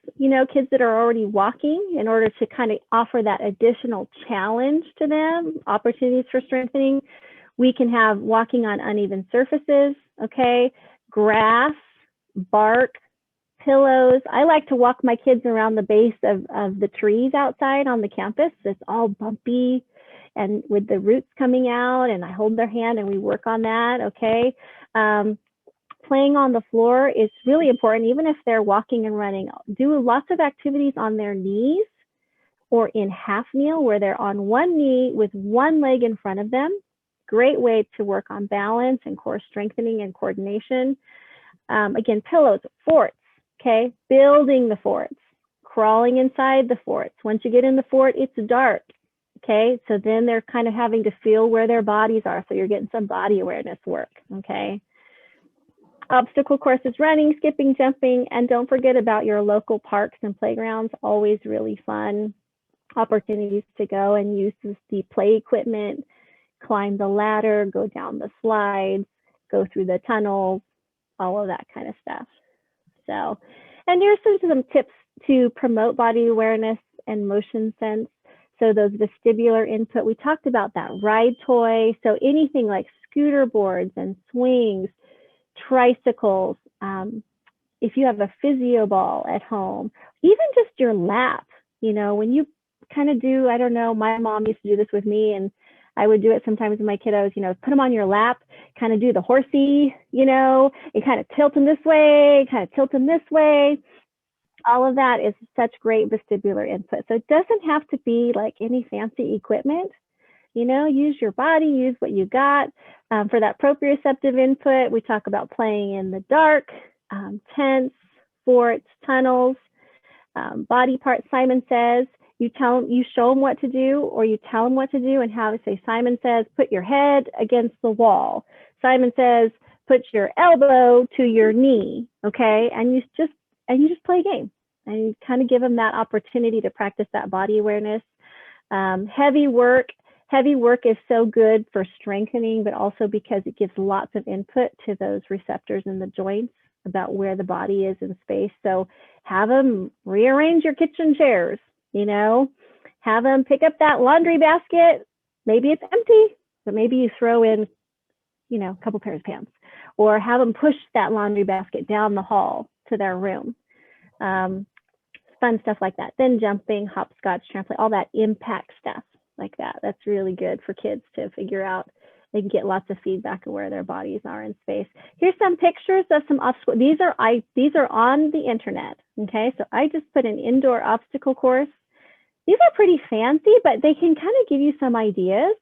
kids that are already walking, in order to kind of offer that additional challenge to them, opportunities for strengthening, we can have walking on uneven surfaces, okay? Grass, bark, pillows. I like to walk my kids around the base of the trees outside on the campus. It's all bumpy and with the roots coming out, and I hold their hand and we work on that, okay? Playing on the floor is really important, even if they're walking and running. Do lots of activities on their knees or in half kneel, where they're on one knee with one leg in front of them. Great way to work on balance and core strengthening and coordination. Again, pillows, forts, Okay, building the forts, crawling inside the forts. Once you get in the fort, it's dark. Okay, so then they're kind of having to feel where their bodies are. So you're getting some body awareness work. Okay. Obstacle courses, running, skipping, jumping, and don't forget about your local parks and playgrounds. Always really fun opportunities to go and use the play equipment, climb the ladder, go down the slides, go through the tunnels, all of that kind of stuff. So, and here's some tips to promote body awareness and motion sense. So those vestibular input, we talked about that ride toy. So anything like scooter boards and swings, tricycles, if you have a physio ball at home, even just your lap, you know, when you kind of do, I don't know, my mom used to do this with me, and I would do it sometimes with my kiddos, you know, put them on your lap, kind of do the horsey, you know, and kind of tilt them this way, kind of tilt them this way. All of that is such great vestibular input. So it doesn't have to be like any fancy equipment. You know, use your body, use what you got. For that proprioceptive input, we talk about playing in the dark, tents, forts, tunnels, body parts. Simon Says, you show them what to do, or you tell them what to do, and how to say, Simon says, put your head against the wall. Simon Says, put your elbow to your knee, okay? And you just play a game, and you kind of give them that opportunity to practice that body awareness. Heavy work is so good for strengthening, but also because it gives lots of input to those receptors in the joints about where the body is in space. So have them rearrange your kitchen chairs, you know, have them pick up that laundry basket. Maybe it's empty, but maybe you throw in, you know, a couple pairs of pants, or have them push that laundry basket down the hall to their room. Fun stuff like that. Then jumping, hopscotch, trampoline, all that impact stuff like that. That's really good for kids to figure out. They can get lots of feedback of where their bodies are in space. Here's some pictures of some obstacles. These are on the internet. Okay, so I just put an indoor obstacle course. These are pretty fancy, but they can kind of give you some ideas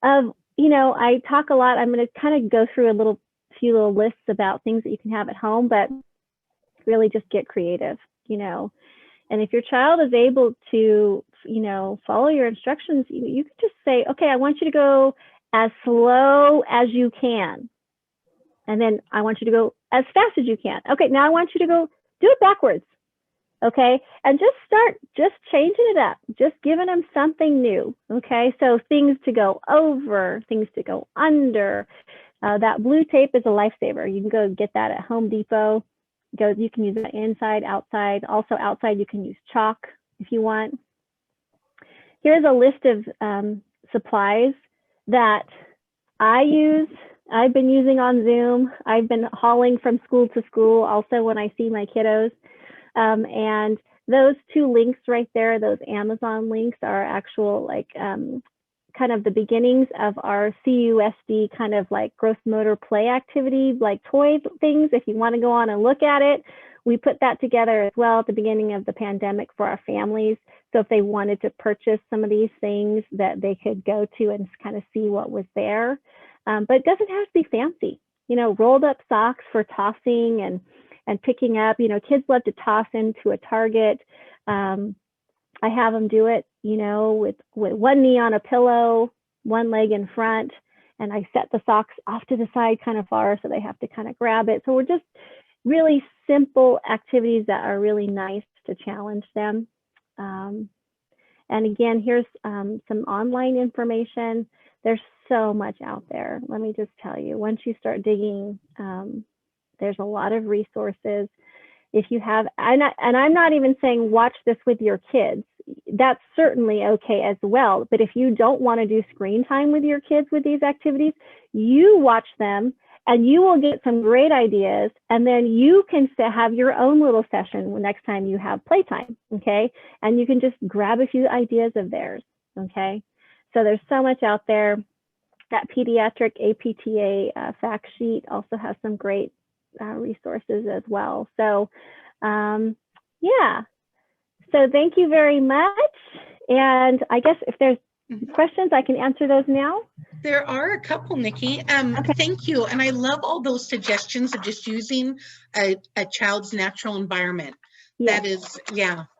of, you know, I talk a lot. I'm going to kind of go through a few little lists about things that you can have at home, but really just get creative, you know. And if your child is able to, you know, follow your instructions, you could just say, okay, I want you to go as slow as you can. And then I want you to go as fast as you can. Okay, now I want you to go do it backwards. Okay, and just changing it up, just giving them something new. Okay, so things to go over, things to go under. That blue tape is a lifesaver. You can go get that at Home Depot. You can use it inside, outside. Also outside, you can use chalk if you want. Here's a list of supplies that I've been using on Zoom. I've been hauling from school to school also when I see my kiddos. And those two links right there, those Amazon links, are actual like kind of the beginnings of our CUSD kind of like growth motor play activity, like toy things. If you want to go on and look at it, we put that together as well at the beginning of the pandemic for our families. So if they wanted to purchase some of these things, that they could go to and kind of see what was there. But it doesn't have to be fancy. You know, rolled up socks for tossing and picking up. You know, kids love to toss into a target. I have them do it, you know, with one knee on a pillow, one leg in front, and I set the socks off to the side kind of far so they have to kind of grab it. So we're just really simple activities that are really nice to challenge them. And again, here's some online information. There's so much out there. Let me just tell you, once you start digging, there's a lot of resources. If you have, and I'm not even saying watch this with your kids. That's certainly okay as well. But if you don't want to do screen time with your kids with these activities, you watch them and you will get some great ideas. And then you can have your own little session next time you have playtime, okay? And you can just grab a few ideas of theirs, okay? So there's so much out there. That pediatric APTA fact sheet also has some great resources as well. So yeah, so thank you very much. And I guess if there's questions? I can answer those now. There are a couple, Nikki. Okay. Thank you. And I love all those suggestions of just using a child's natural environment. Yes.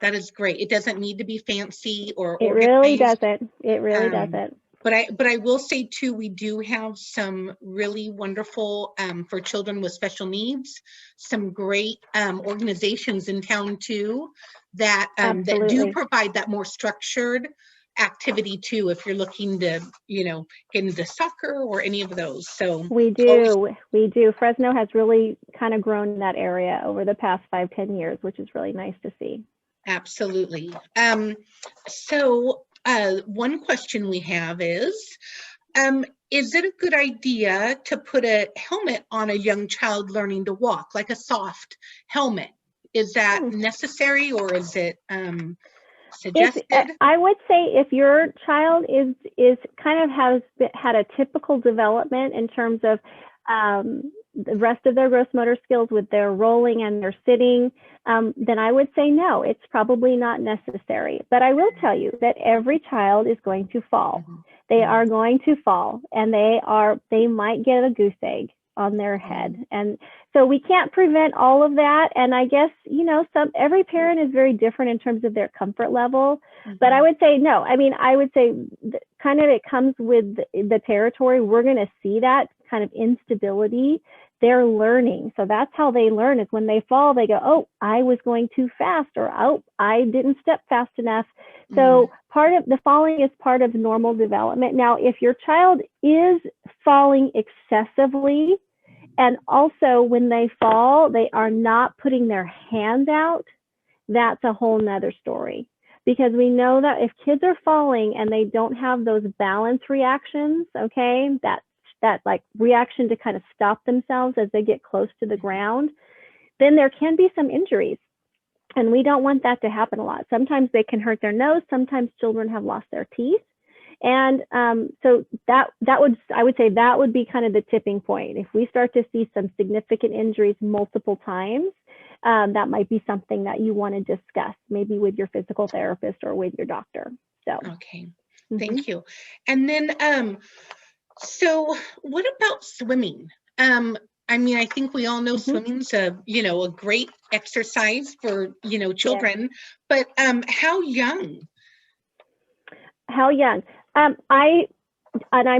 That is great. It doesn't need to be fancy or It organized. really doesn't. It really doesn't. But I will say too, we do have some really wonderful, for children with special needs, some great organizations in town too that do provide that more structured activity too, if you're looking to, get into soccer or any of those. So we do. Fresno has really kind of grown in that area over the past 5-10 years, which is really nice to see. Absolutely. So one question we have is it a good idea to put a helmet on a young child learning to walk, like a soft helmet? Is that necessary, or is it suggested? I would say if your child is kind of has had a typical development in terms of the rest of their gross motor skills with their rolling and their sitting, then I would say no, it's probably not necessary. But I will tell you that every child is going to fall. They are going to fall, and they might get a goose egg on their head. And so we can't prevent all of that. And I guess, every parent is very different in terms of their comfort level. But I would say no. I mean, I would say kind of it comes with the territory. We're going to see that kind of instability. They're learning. So that's how they learn, is when they fall, they go, oh, I was going too fast, or oh, I didn't step fast enough. So part of the falling is part of normal development. Now, if your child is falling excessively, and also when they fall, they are not putting their hands out, that's a whole nother story. Because we know that if kids are falling and they don't have those balance reactions, okay, that like reaction to kind of stop themselves as they get close to the ground, then there can be some injuries. And we don't want that to happen a lot. Sometimes they can hurt their nose. Sometimes children have lost their teeth. And so I would say that would be kind of the tipping point. If we start to see some significant injuries multiple times, that might be something that you want to discuss, maybe with your physical therapist or with your doctor. So okay, thank you. And then so what about swimming? I mean, I think we all know swimming's a great exercise for children, but how young? How young? I'm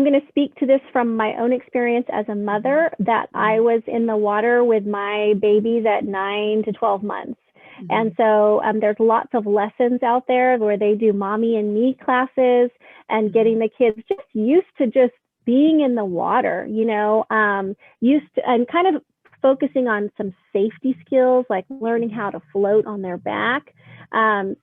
going to speak to this from my own experience as a mother, that I was in the water with my babies at 9 to 12 months. And so there's lots of lessons out there where they do mommy and me classes, and getting the kids just used to just being in the water, used to, and kind of focusing on some safety skills, like learning how to float on their back.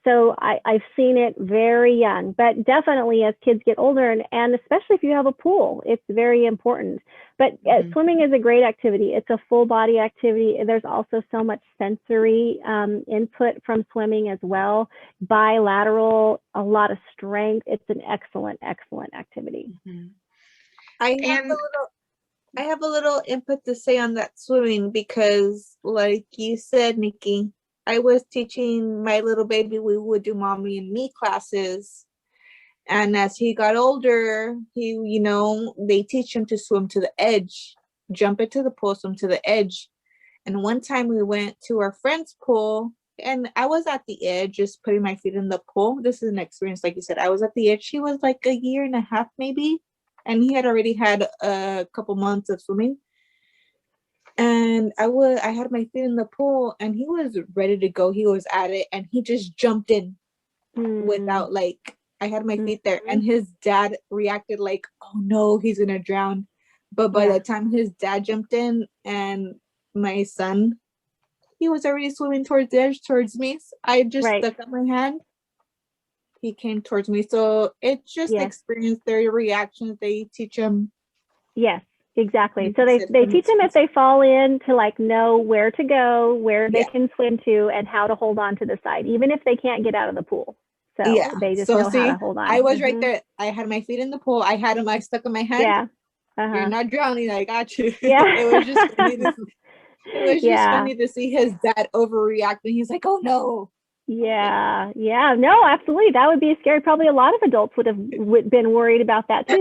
So I've seen it very young, but definitely as kids get older, and especially if you have a pool, it's very important. But swimming is a great activity. It's a full body activity. There's also so much sensory input from swimming as well. Bilateral, a lot of strength. It's an excellent, excellent activity. I have a little input to say on that swimming, because like you said, Nikki, I was teaching my little baby, we would do mommy and me classes. And as he got older, they teach him to swim to the edge, jump into the pool, swim to the edge. And one time we went to our friend's pool, and I was at the edge, just putting my feet in the pool. This is an experience, like you said, I was at the edge. He was like 1.5 years maybe. And he had already had a couple months of swimming. And I had my feet in the pool, and he was ready to go. He was at it, and he just jumped in without, I had my feet there, and his dad reacted like, oh no, he's gonna drown. But by the time his dad jumped in, and my son, he was already swimming towards the edge, towards me. So I just stuck out my hand. He came towards me. So it's just experience, their reactions. They teach them. Yes, exactly. So they teach them, if they fall in, to know where to go, where they can swim to, and how to hold on to the side, even if they can't get out of the pool. So they just know how to hold on. I was right there. I had my feet in the pool. I had him. I stuck in my hand. Yeah. You're not drowning. I got you. Yeah. It was just funny. It was just funny to see his dad overreacting. He's like, oh no. Yeah, yeah, no, absolutely. That would be scary. Probably a lot of adults would have been worried about that too.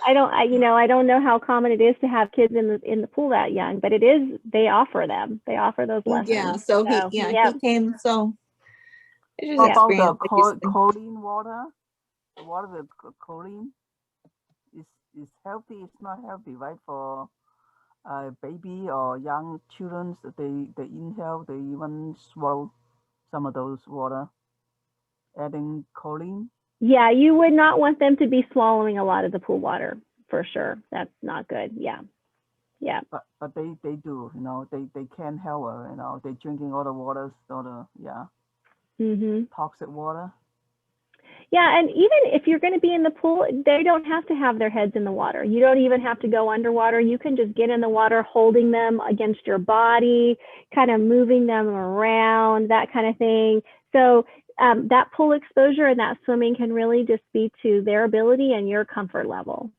I don't know how common it is to have kids in the pool that young, but it is. They offer them. They offer those lessons. Yeah, so he came. So I just Yeah. About the experienced like you said. choline water, the water with choline is healthy. It's not healthy, right? For baby or young children, they inhale, they even swallow some of those water, adding choline. Yeah, you would not want them to be swallowing a lot of the pool water for sure. That's not good. Yeah. Yeah. But they do, they can't help it, they drinking all the waters, all the toxic water. Yeah, and even if you're going to be in the pool, they don't have to have their heads in the water. You don't even have to go underwater. You can just get in the water, holding them against your body, kind of moving them around, that kind of thing. So that pool exposure and that swimming can really just be to their ability and your comfort level.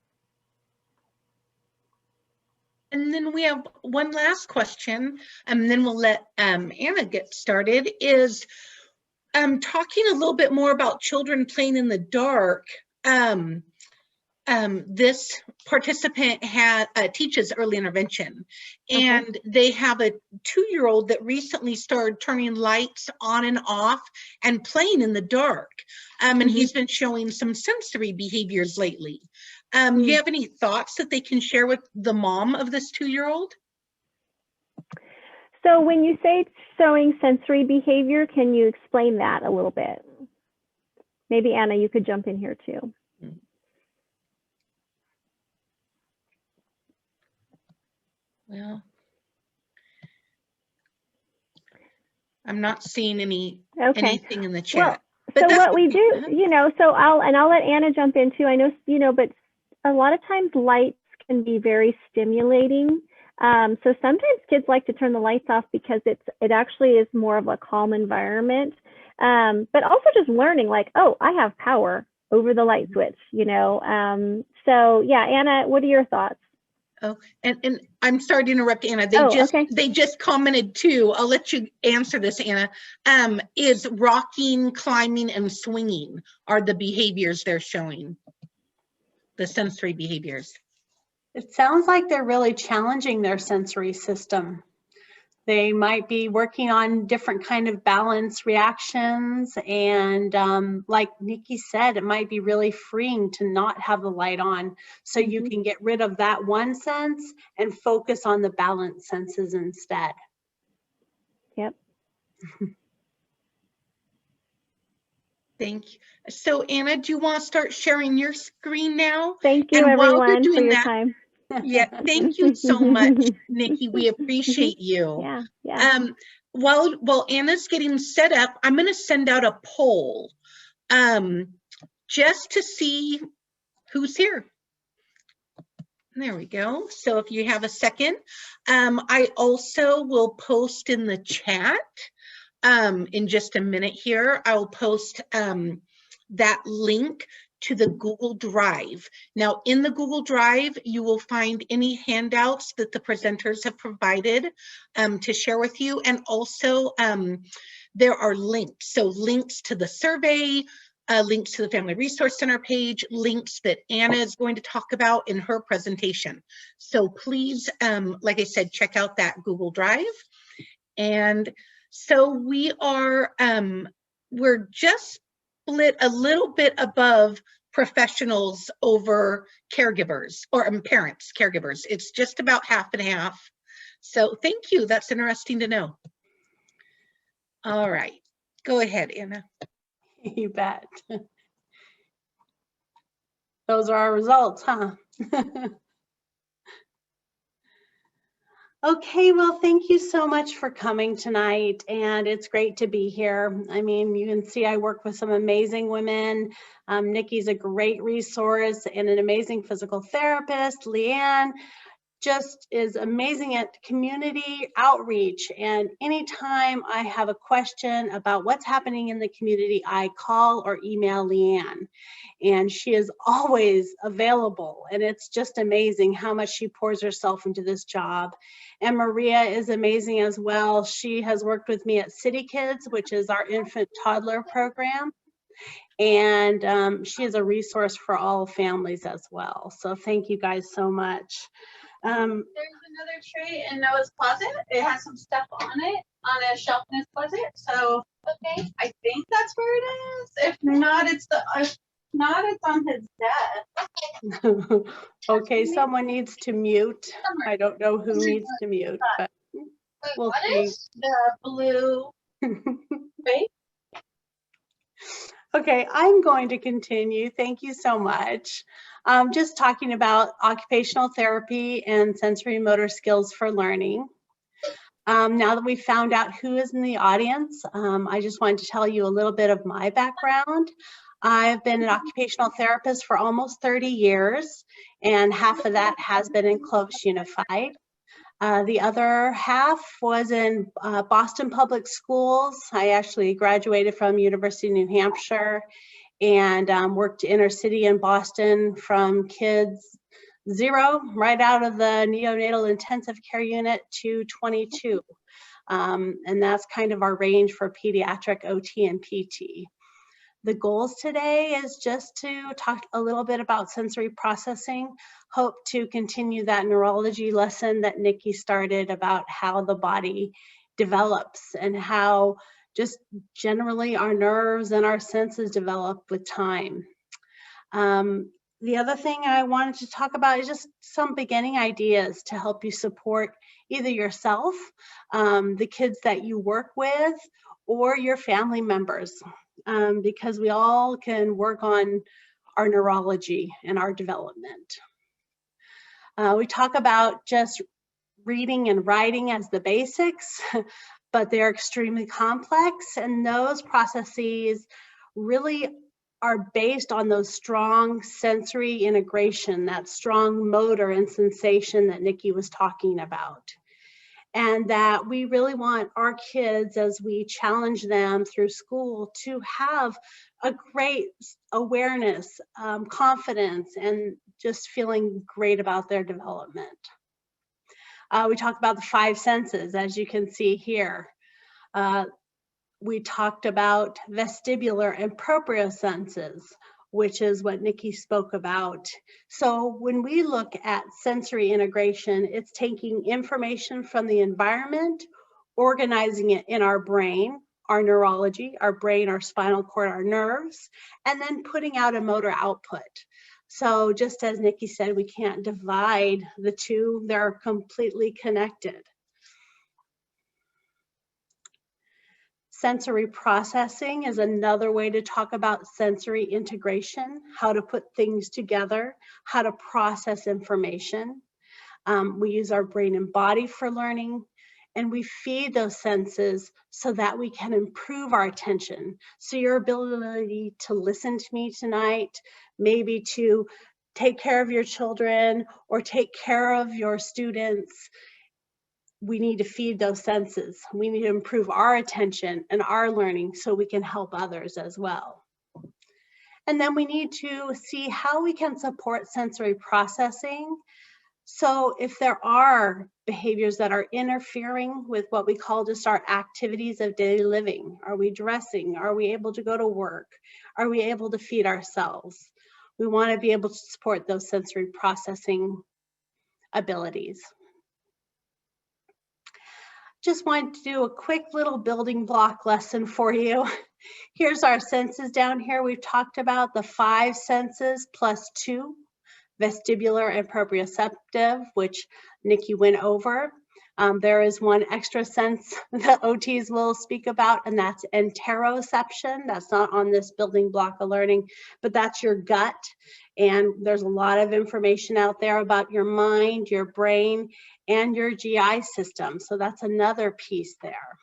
And then we have one last question, and then we'll let Anna get started, is talking a little bit more about children playing in the dark. This participant teaches early intervention, and they have a 2-year-old that recently started turning lights on and off and playing in the dark. And he's been showing some sensory behaviors lately. Do you have any thoughts that they can share with the mom of this 2-year-old? So when you say showing sensory behavior, can you explain that a little bit? Maybe Anna, you could jump in here too. Well, I'm not seeing anything in the chat. Well, so what we do, so I'll let Anna jump in too. I know, but a lot of times lights can be very stimulating. So sometimes kids like to turn the lights off because it actually is more of a calm environment. But also just learning like, oh, I have power over the light switch, So yeah, Anna, what are your thoughts? Oh, and I'm sorry to interrupt, Anna. They just commented too. I'll let you answer this, Anna. Is rocking, climbing, and swinging are the behaviors they're showing, the sensory behaviors? It sounds like they're really challenging their sensory system. They might be working on different kind of balance reactions, and like Nikki said, it might be really freeing to not have the light on, so you can get rid of that one sense and focus on the balance senses instead. Yep. Thank you. So Anna, do you want to start sharing your screen now? Thank you, everyone, for your time. Yeah, thank you so much, Nikki. We appreciate you. Yeah. While Anna's getting set up, I'm going to send out a poll just to see who's here. There we go. So if you have a second, I also will post in the chat in just a minute here. I'll post that link to the Google Drive. Now, in the Google Drive, you will find any handouts that the presenters have provided to share with you. And also, there are links. So links to the survey, links to the Family Resource Center page, links that Anna is going to talk about in her presentation. So please, like I said, check out that Google Drive. And so we are, we're just split a little bit above professionals over caregivers, or parents, caregivers. It's just about half and half. So thank you. That's interesting to know. All right, go ahead, Anna. You bet. Those are our results, huh? Okay, well, thank you so much for coming tonight, and it's great to be here. I mean, you can see I work with some amazing women. Nikki's a great resource and an amazing physical therapist. Leanne just is amazing at community outreach. And anytime I have a question about what's happening in the community, I call or email Leanne. And she is always available. And it's just amazing how much she pours herself into this job. And Maria is amazing as well. She has worked with me at City Kids, which is our infant toddler program. And she is a resource for all families as well. So thank you guys so much. There's another tray in Noah's closet. It has some stuff on it, on a shelf in his closet. So, okay, I think that's where it is. If not, it's on his desk. Okay, someone needs to mute. I don't know who needs to mute, but Wait, we'll what see. is the blue? Wait, Okay, I'm going to continue. Thank you so much. Just talking about occupational therapy and sensory motor skills for learning. Now that we've found out who is in the audience, I just wanted to tell you a little bit of my background. I've been an occupational therapist for almost 30 years, and half of that has been in Clovis Unified. The other half was in Boston Public Schools. I actually graduated from University of New Hampshire and worked inner city in Boston from kids 0 right out of the neonatal intensive care unit to 22. And that's kind of our range for pediatric OT and PT. The goals today is just to talk a little bit about sensory processing. Hope to continue that neurology lesson that Nikki started about how the body develops and how just generally our nerves and our senses develop with time. The other thing I wanted to talk about is just some beginning ideas to help you support either yourself, the kids that you work with, or your family members. Because we all can work on our neurology and our development. We talk about just reading and writing as the basics, but they're extremely complex, and those processes really are based on those strong sensory integration, that strong motor and sensation that Nikki was talking about. And that we really want our kids, as we challenge them through school, to have a great awareness, confidence, and just feeling great about their development. We talk about the 5 senses, as you can see here. We talked about vestibular and proprioceptive, which is what Nikki spoke about. So when we look at sensory integration, it's taking information from the environment, organizing it in our brain, our neurology, our brain, our spinal cord, our nerves, and then putting out a motor output. So just as Nikki said, we can't divide the two, they're completely connected. Sensory processing is another way to talk about sensory integration, how to put things together, how to process information. We use our brain and body for learning, and we feed those senses so that we can improve our attention. So your ability to listen to me tonight, maybe to take care of your children or take care of your students, we need to feed those senses. We need to improve our attention and our learning so we can help others as well. And then we need to see how we can support sensory processing. So if there are behaviors that are interfering with what we call just our activities of daily living, are we dressing? Are we able to go to work? Are we able to feed ourselves? We want to be able to support those sensory processing abilities. Just wanted to do a quick little building block lesson for you. Here's our senses down here. We've talked about the 5 senses plus 2, vestibular and proprioceptive, which Nikki went over. There is one extra sense that OTs will speak about, and that's interoception. That's not on this building block of learning, but that's your gut. And there's a lot of information out there about your mind, your brain, and your GI system. So that's another piece there.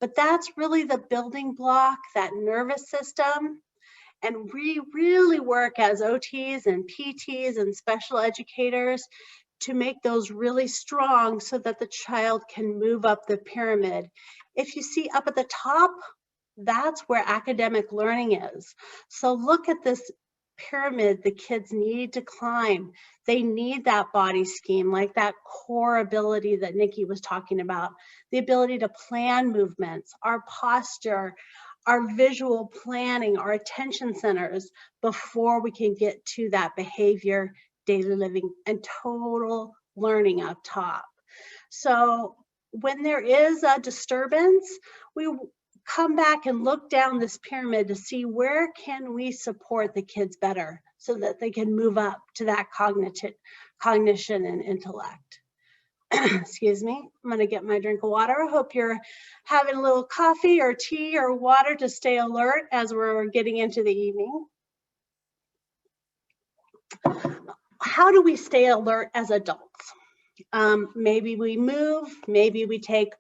But that's really the building block, that nervous system. And we really work as OTs and PTs and special educators to make those really strong so that the child can move up the pyramid. If you see up at the top, that's where academic learning is. So look at this pyramid the kids need to climb. They need that body scheme, like that core ability that Nikki was talking about, the ability to plan movements, our posture, our visual planning, our attention centers, before we can get to that behavior, daily living, and total learning up top. So when there is a disturbance, we come back and look down this pyramid to see where can we support the kids better so that they can move up to that cognition and intellect. Excuse me, I'm gonna get my drink of water. I hope you're having a little coffee or tea or water to stay alert as we're getting into the evening. How do we stay alert as adults? Maybe we move, maybe we take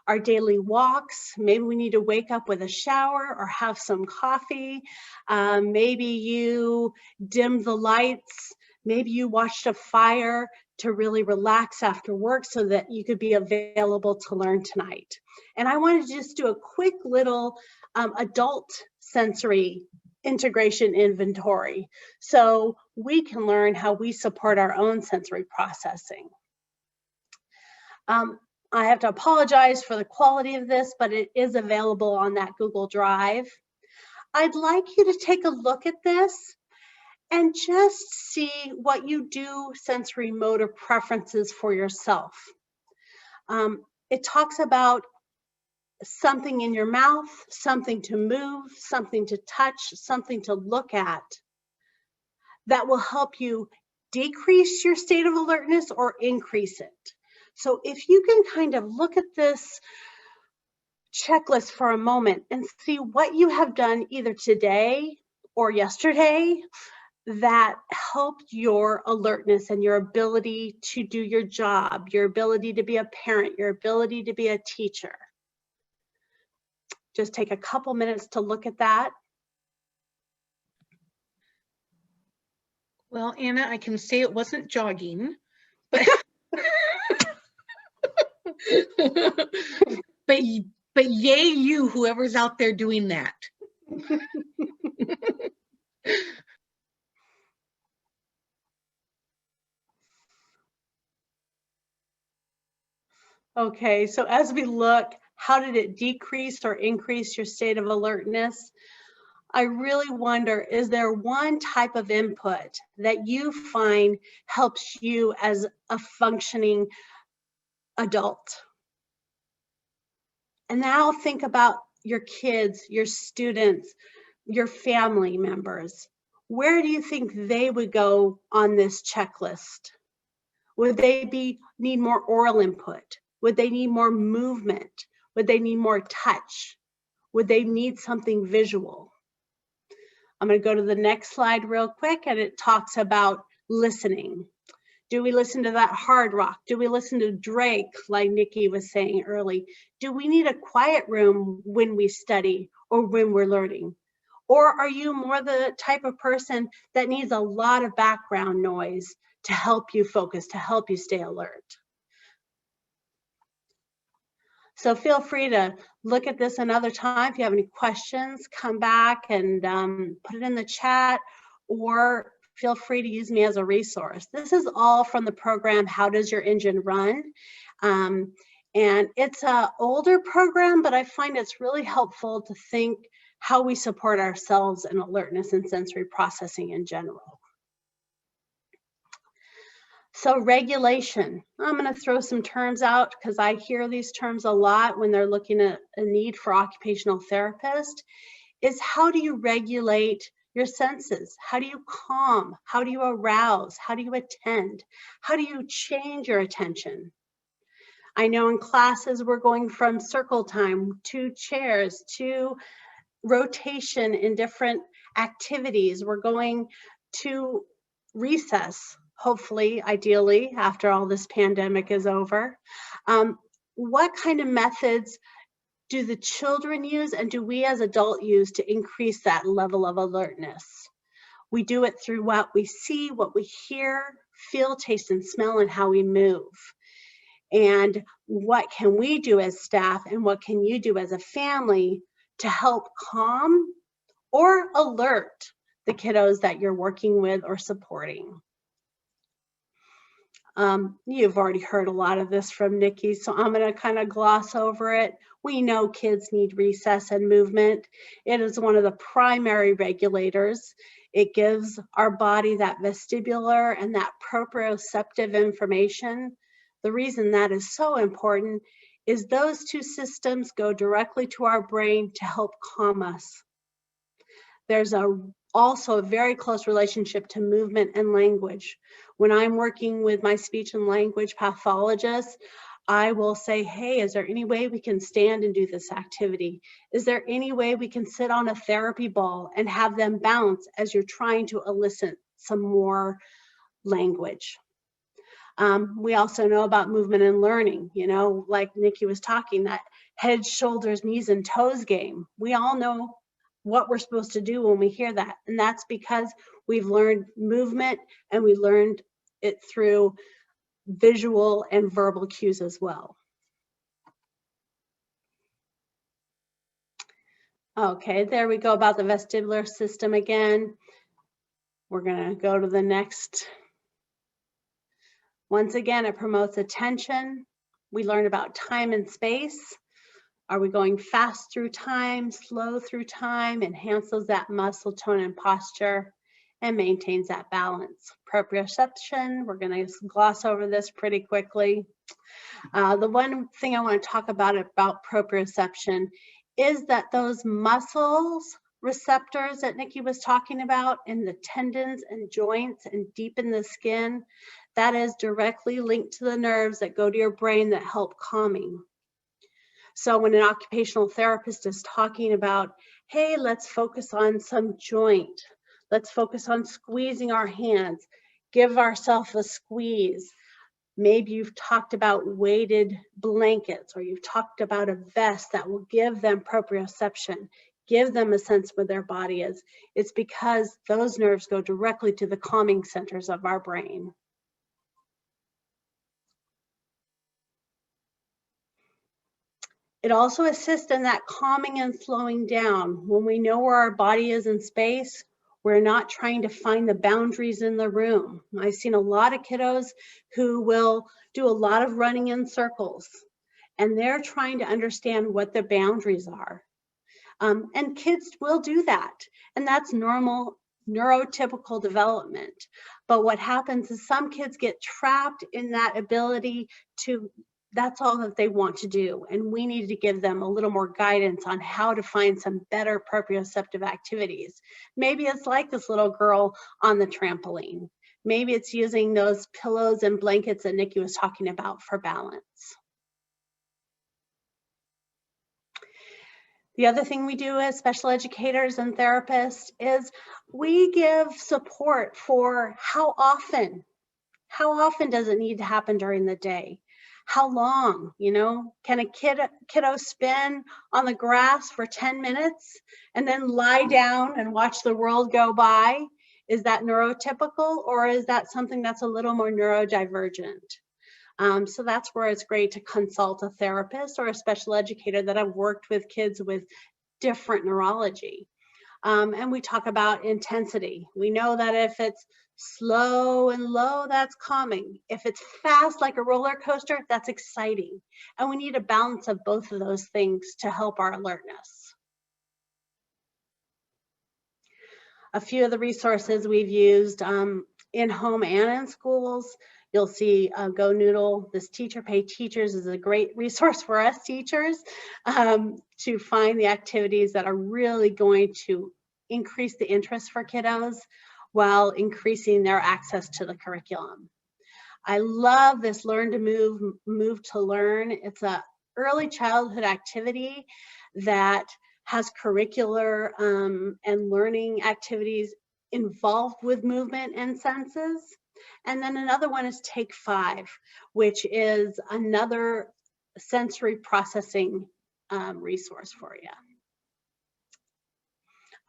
our daily walks, maybe we need to wake up with a shower or have some coffee. Maybe you dim the lights, maybe you watched a fire to really relax after work so that you could be available to learn tonight. And I wanted to just do a quick little adult sensory integration inventory so we can learn how we support our own sensory processing. I have to apologize for the quality of this, but it is available on that Google Drive. I'd like you to take a look at this and just see what you do sensory motor preferences for yourself. It talks about something in your mouth, something to move, something to touch, something to look at that will help you decrease your state of alertness or increase it. So if you can kind of look at this checklist for a moment and see what you have done either today or yesterday that helped your alertness and your ability to do your job, your ability to be a parent, your ability to be a teacher. Just take a couple minutes to look at that. Well, Anna, I can say it wasn't jogging, but but yay you, whoever's out there doing that. Okay, so as we look, how did it decrease or increase your state of alertness? I really wonder, is there one type of input that you find helps you as a functioning adult? And now think about your kids, your students, your family members. Where do you think they would go on this checklist? Would they need more oral input? Would they need more movement? Would they need more touch? Would they need something visual? I'm going to go to the next slide real quick, and it talks about listening. Do we listen to that hard rock? Do we listen to Drake, like Nikki was saying early? Do we need a quiet room when we study or when we're learning? Or are you more the type of person that needs a lot of background noise to help you focus, to help you stay alert? So feel free to look at this another time. If you have any questions, come back and put it in the chat, or feel free to use me as a resource. This is all from the program, How Does Your Engine Run? And it's an older program, but I find it's really helpful to think how we support ourselves in alertness and sensory processing in general. So regulation, I'm going to throw some terms out because I hear these terms a lot when they're looking at a need for occupational therapist, is how do you regulate your senses? How do you calm? How do you arouse? How do you attend? How do you change your attention? I know in classes we're going from circle time to chairs to rotation in different activities. We're going to recess, hopefully, ideally, after all this pandemic is over. What kind of methods do the children use and do we as adults use to increase that level of alertness? We do it through what we see, what we hear, feel, taste, and smell and how we move. And what can we do as staff, and what can you do as a family to help calm or alert the kiddos that you're working with or supporting? You've already heard a lot of this from Nikki, so I'm going to kind of gloss over it. We know kids need recess and movement. It is one of the primary regulators. It gives our body that vestibular and that proprioceptive information. The reason that is so important is those two systems go directly to our brain to help calm us. There's also a very close relationship to movement and language. When I'm working with my speech and language pathologist, I will say, hey, is there any way we can stand and do this activity? Is there any way we can sit on a therapy ball and have them bounce as you're trying to elicit some more language? We also know about movement and learning, you know, like Nikki was talking, that head, shoulders, knees, and toes game. We all know what we're supposed to do when we hear that. And that's because we've learned movement and we learned it through visual and verbal cues as well. Okay, there we go about the vestibular system again. We're gonna go to the next. Once again, it promotes attention. We learn about time and space. Are we going fast through time, slow through time? Enhances that muscle tone and posture and maintains that balance. Proprioception, we're going to gloss over this pretty quickly. The one thing I want to talk about proprioception is that those muscles receptors that Nikki was talking about in the tendons and joints and deep in the skin, that is directly linked to the nerves that go to your brain that help calming. So when an occupational therapist is talking about, hey, let's focus on some joint, let's focus on squeezing our hands, give ourselves a squeeze. Maybe you've talked about weighted blankets, or you've talked about a vest that will give them proprioception, give them a sense where their body is. It's because those nerves go directly to the calming centers of our brain. It also assists in that calming and slowing down. When we know where our body is in space, we're not trying to find the boundaries in the room. I've seen a lot of kiddos who will do a lot of running in circles, and they're trying to understand what the boundaries are. And kids will do that, and that's normal neurotypical development. But what happens is some kids get trapped in that ability to, that's all that they want to do. And we need to give them a little more guidance on how to find some better proprioceptive activities. Maybe it's like this little girl on the trampoline. Maybe it's using those pillows and blankets that Nikki was talking about for balance. The other thing we do as special educators and therapists is we give support for how often does it need to happen during the day? How long, you know? Can a kiddo spin on the grass for 10 minutes and then lie down and watch the world go by? Is that neurotypical, or is that something that's a little more neurodivergent? So that's where it's great to consult a therapist or a special educator that have worked with kids with different neurology. And we talk about intensity. We know that if it's slow and low, that's calming. If it's fast like a roller coaster, that's exciting. And we need a balance of both of those things to help our alertness. A few of the resources we've used in home and in schools. You'll see Go Noodle. This Teacher Pay Teachers is a great resource for us teachers to find the activities that are really going to increase the interest for kiddos while increasing their access to the curriculum. I love this Learn to Move, Move to Learn. It's an early childhood activity that has curricular and learning activities involved with movement and senses. And then another one is Take 5, which is another sensory processing resource for you.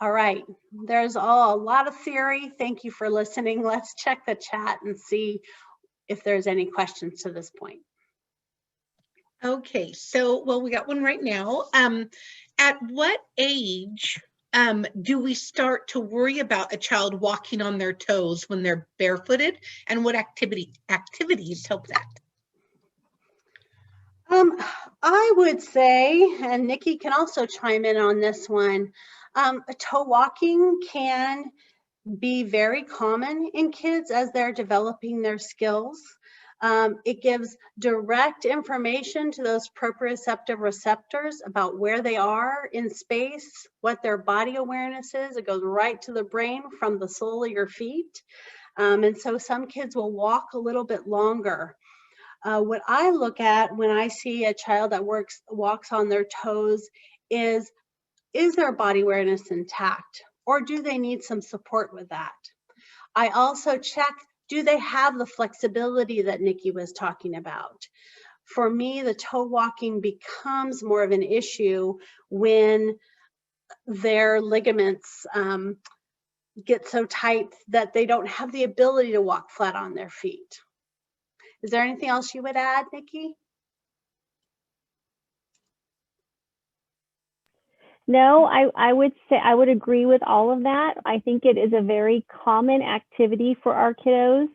All right, there's a lot of theory. Thank you for listening. Let's check the chat and see if there's any questions to this point. Okay, so, well, we got one right now. At what age do we start to worry about a child walking on their toes when they're barefooted, and what activities help that? I would say, and Nikki can also chime in on this one, toe walking can be very common in kids as they're developing their skills. It gives direct information to those proprioceptive receptors about where they are in space, what their body awareness is. It goes right to the brain from the sole of your feet. And so some kids will walk a little bit longer. What I look at when I see a child that walks on their toes is their body awareness intact, or do they need some support with that? I also check, do they have the flexibility that Nikki was talking about? For me, the toe walking becomes more of an issue when their ligaments get so tight that they don't have the ability to walk flat on their feet. Is there anything else you would add, Nikki? No, I would say I would agree with all of that. I think it is a very common activity for our kiddos.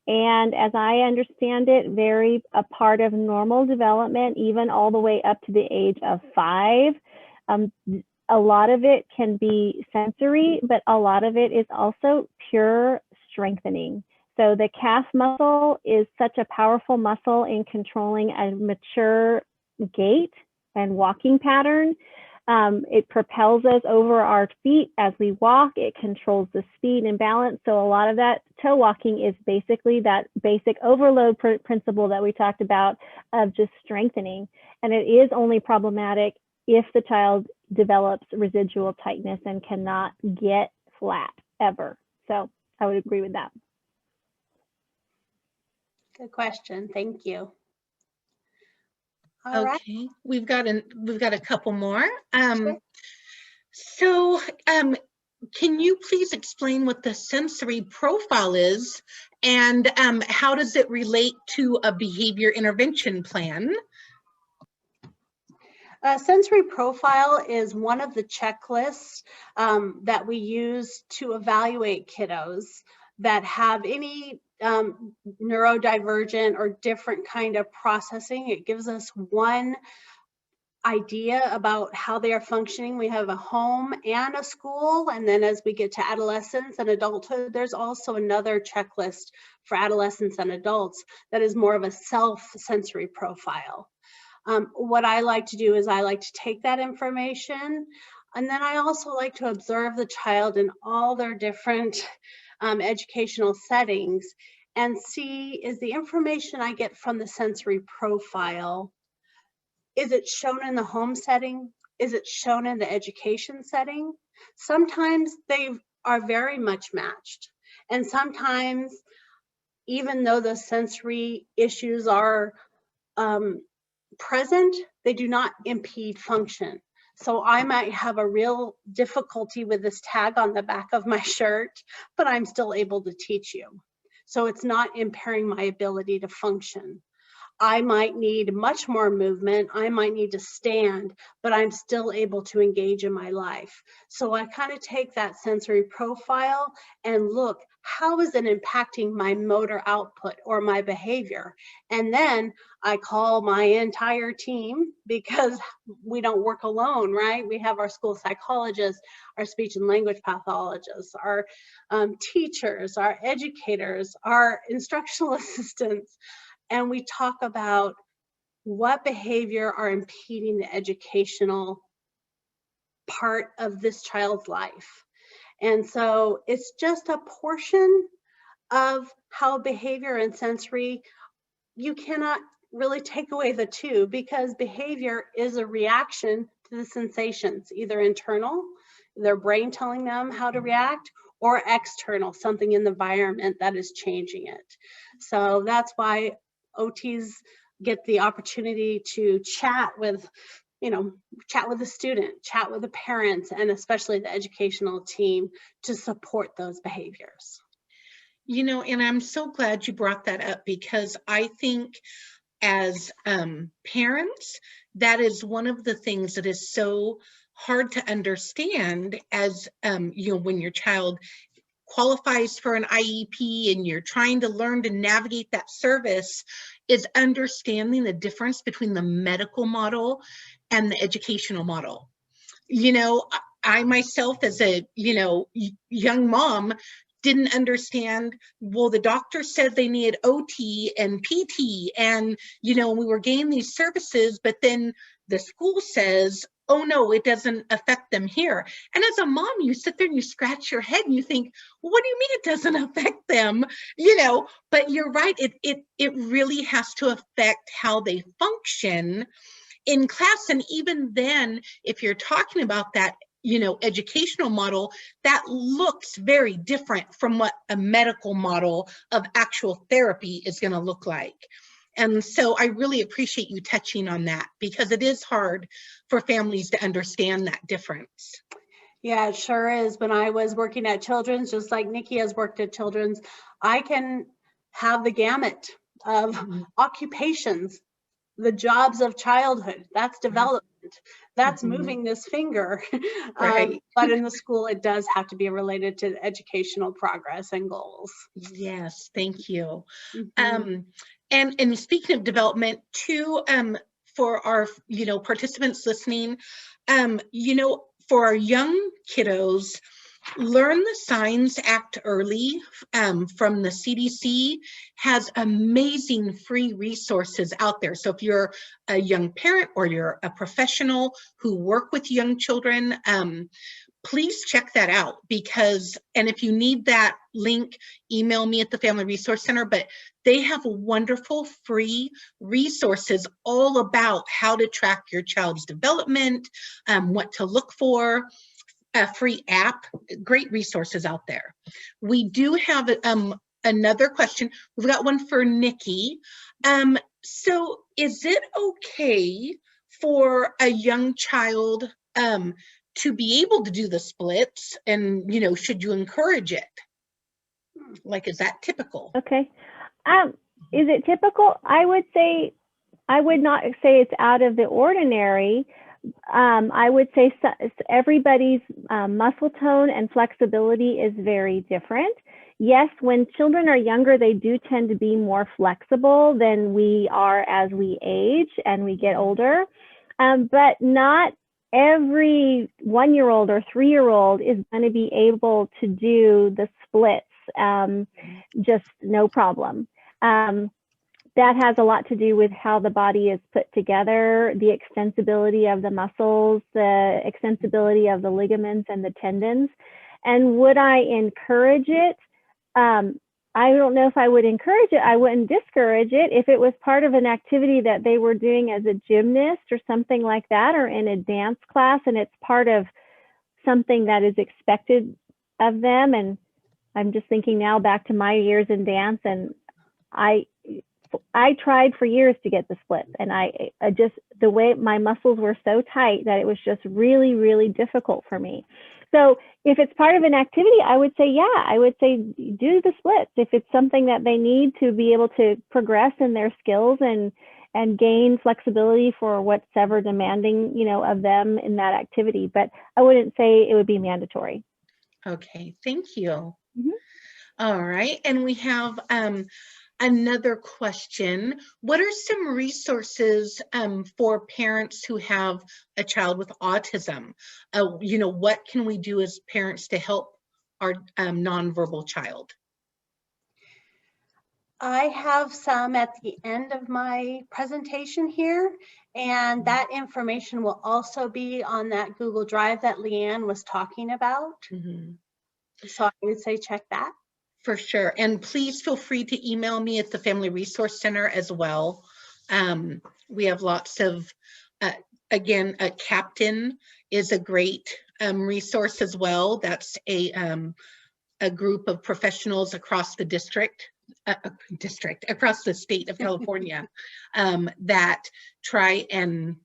And as I understand it, very a part of normal development, even all the way up to the age of 5. A lot of it can be sensory, but a lot of it is also pure strengthening. So the calf muscle is such a powerful muscle in controlling a mature gait and walking pattern. It propels us over our feet as we walk. It controls the speed and balance. So a lot of that toe walking is basically that basic overload principle that we talked about of just strengthening. And it is only problematic if the child develops residual tightness and cannot get flat ever. So I would agree with that. Good question. Thank you. All right. We've got a couple more. So can you please explain what the sensory profile is, and how does it relate to a behavior intervention plan? Sensory profile is one of the checklists that we use to evaluate kiddos that have any neurodivergent or different kind of processing. It gives us one idea about how they are functioning. We have a home and a school, and then as we get to adolescence and adulthood, there's also another checklist for adolescents and adults that is more of a self-sensory profile. What I like to do is I like to take that information, and then I also like to observe the child in all their different educational settings and see, is the information I get from the sensory profile, is it shown in the home setting? Is it shown in the education setting? Sometimes they are very much matched. And sometimes, even though the sensory issues are present, they do not impede function. So I might have a real difficulty with this tag on the back of my shirt, but I'm still able to teach you. So it's not impairing my ability to function. I might need much more movement. I might need to stand, but I'm still able to engage in my life. So I kind of take that sensory profile and look, how is it impacting my motor output or my behavior? And then I call my entire team, because we don't work alone, right? We have our school psychologists, our speech and language pathologists, our teachers, our educators, our instructional assistants. And we talk about what behavior are impeding the educational part of this child's life. And so it's just a portion of how behavior and sensory, you cannot really take away the two, because behavior is a reaction to the sensations, either internal, their brain telling them how to react, or external, something in the environment that is changing it. So that's why OTs get the opportunity to chat with you know, chat with the student, chat with the parents, and especially the educational team to support those behaviors. You know, and I'm so glad you brought that up, because I think as parents, that is one of the things that is so hard to understand as, you know, when your child qualifies for an IEP and you're trying to learn to navigate that service, is understanding the difference between the medical model and the educational model. You know, I myself, as a, you know, young mom, didn't understand, well, the doctor said they needed OT and PT, and, you know, we were getting these services, but then the school says, oh no, it doesn't affect them here. And as a mom, you sit there and you scratch your head and you think, well, what do you mean it doesn't affect them? You know, but you're right, it really has to affect how they function in class. And even then, if you're talking about that, you know, educational model, that looks very different from what a medical model of actual therapy is going to look like. And so I really appreciate you touching on that, because it is hard for families to understand that difference. Yeah, it sure is. When I was working at Children's, just like Nikki has worked at Children's, I can have the gamut of occupations, the jobs of childhood. That's development. That's moving this finger. Right. But in the school, it does have to be related to educational progress and goals. Yes, thank you. Mhm. And speaking of development too, for our, you know, participants listening, you know, for our young kiddos, Learn the Signs, Act Early from the CDC has amazing free resources out there. So if you're a young parent or you're a professional who work with young children, please check that out, because, and if you need that link, email me at the Family Resource Center, but they have wonderful free resources all about how to track your child's development, what to look for, a free app, great resources out there. We do have another question. We've got one for Nikki. So is it okay for a young child to be able to do the splits, and, you know, should you encourage it? Like, is that typical? Okay. Is it typical? I would say, I would not say it's out of the ordinary. I would say everybody's muscle tone and flexibility is very different. Yes, when children are younger, they do tend to be more flexible than we are as we age and we get older. But not every 1-year-old or 3-year-old is going to be able to do the splits, just no problem. That has a lot to do with how the body is put together, the extensibility of the muscles, the extensibility of the ligaments and the tendons. And would I encourage it? I don't know if I would encourage it. I wouldn't discourage it if it was part of an activity that they were doing as a gymnast or something like that, or in a dance class, and it's part of something that is expected of them. And I'm just thinking now back to my years in dance, and I tried for years to get the splits, and I just, the way my muscles were so tight that it was just really, really difficult for me. So if it's part of an activity, I would say, yeah, I would say do the splits if it's something that they need to be able to progress in their skills and gain flexibility for what's ever demanding, you know, of them in that activity. But I wouldn't say it would be mandatory. Okay, thank you. Mhm. All right, and we have another question. What are some resources for parents who have a child with autism? You know, what can we do as parents to help our nonverbal child? I have some at the end of my presentation here, and that information will also be on that Google Drive that Leanne was talking about. So I would say check that. For sure. And please feel free to email me at the Family Resource Center as well. We have lots of, again, a Captain is a great resource as well. That's a group of professionals across the across the state of California that try and,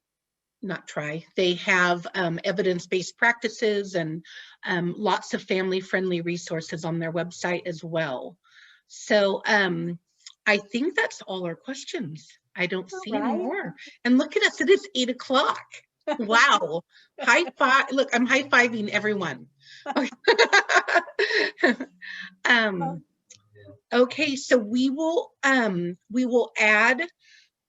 they have evidence-based practices and lots of family-friendly resources on their website as well. So I think that's all our questions. I don't see any more. And look at us, it is 8 o'clock. Wow. High five. Look, I'm high-fiving everyone. Okay, so we will add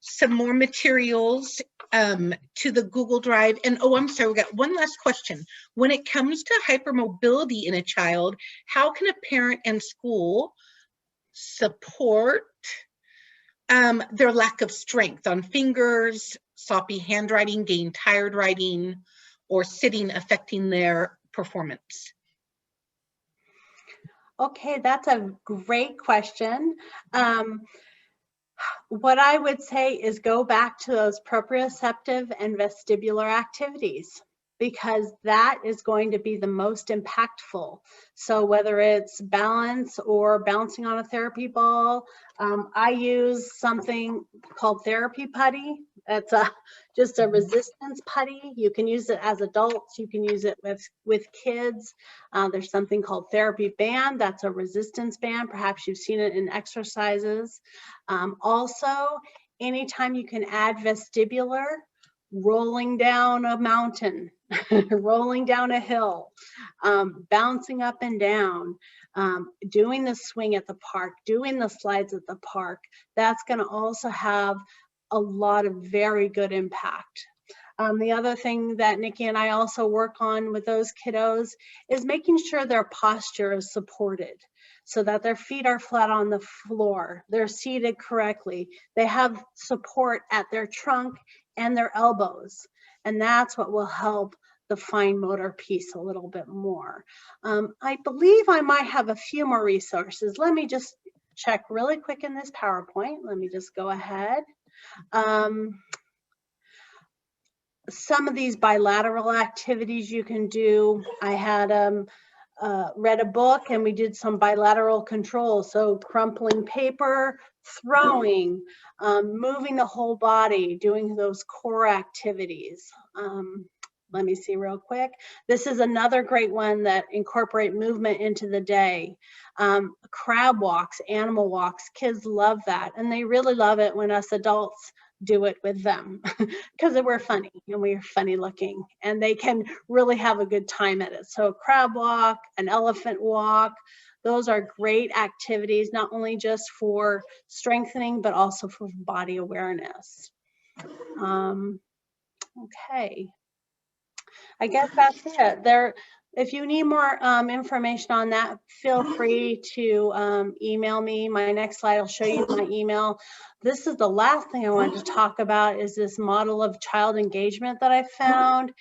some more materials to the Google Drive. And oh, I'm sorry, we got one last question. When it comes to hypermobility in a child, how can a parent and school support their lack of strength on fingers, sloppy handwriting, getting tired writing, or sitting affecting their performance? Okay, that's a great question. What I would say is go back to those proprioceptive and vestibular activities, because that is going to be the most impactful. So whether it's balance or bouncing on a therapy ball, I use something called therapy putty. It's just a resistance putty. You can use it as adults. You can use it with kids. There's something called therapy band. That's a resistance band. Perhaps you've seen it in exercises. Also, anytime you can add vestibular, rolling down a mountain, rolling down a hill, bouncing up and down, doing the swing at the park, doing the slides at the park, that's going to also have a lot of very good impact. The other thing that Nikki and I also work on with those kiddos is making sure their posture is supported so that their feet are flat on the floor, they're seated correctly, they have support at their trunk and their elbows. And that's what will help the fine motor piece a little bit more. I believe I might have a few more resources. Let me just check really quick in this PowerPoint. Let me just go ahead. Some of these bilateral activities you can do. I had read a book and we did some bilateral control. So crumpling paper, throwing, moving the whole body, doing those core activities. Let me see real quick. This is another great one that incorporate movement into the day. Crab walks, animal walks, kids love that. And they really love it when us adults do it with them because we're funny and we're funny looking and they can really have a good time at it. So crab walk, an elephant walk, those are great activities, not only just for strengthening, but also for body awareness. Okay. I guess that's it. If you need more information on that, feel free to email me. My next slide will show you my email. This is the last thing I wanted to talk about is this model of child engagement that I found.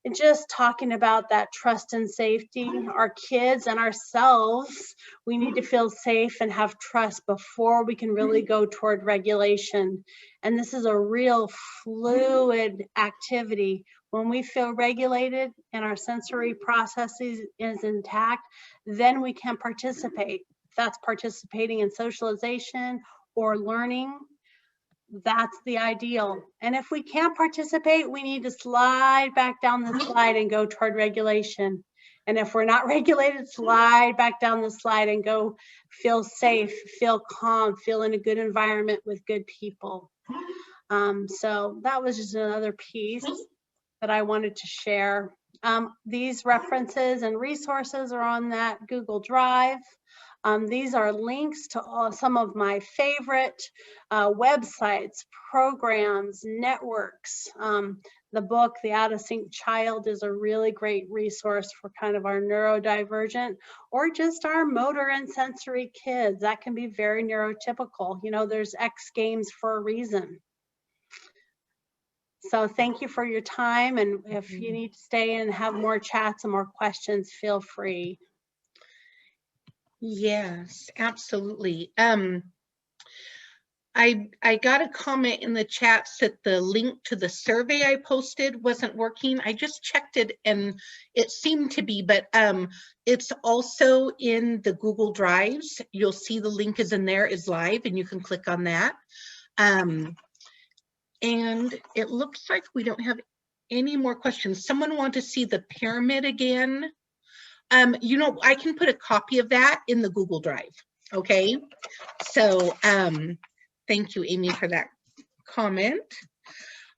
And just talking about that trust and safety, our kids and ourselves, we need to feel safe and have trust before we can really go toward regulation. And this is a real fluid activity. When we feel regulated and our sensory processes is intact, then we can participate. If that's participating in socialization or learning, that's the ideal. And if we can't participate, we need to slide back down the slide and go toward regulation. And if we're not regulated, slide back down the slide and go feel safe, feel calm, feel in a good environment with good people. So that was just another piece that I wanted to share. These references and resources are on that Google Drive. These are links to some of my favorite websites, programs, networks. The book, The Out of Sync Child, is a really great resource for kind of our neurodivergent or just our motor and sensory kids. That can be very neurotypical. You know, there's X Games for a reason. So thank you for your time. And if you need to stay and have more chats and more questions, feel free. Yes, absolutely. I got a comment in the chats that the link to the survey I posted wasn't working. I just checked it and it seemed to be, but it's also in the Google Drives. You'll see the link is in there, is live, and you can click on that. And it looks like we don't have Any more questions? Someone want to see the pyramid again? You know, I can put a copy of that in the Google Drive. Okay. So thank you, Amy, for that comment.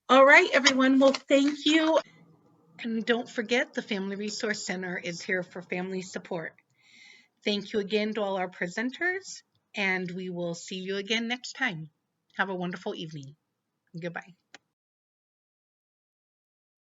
All right, everyone. Well, thank you. And don't forget, the Family Resource Center is here for family support. Thank you again to all our presenters, and we will see you again next time. Have a wonderful evening. Goodbye.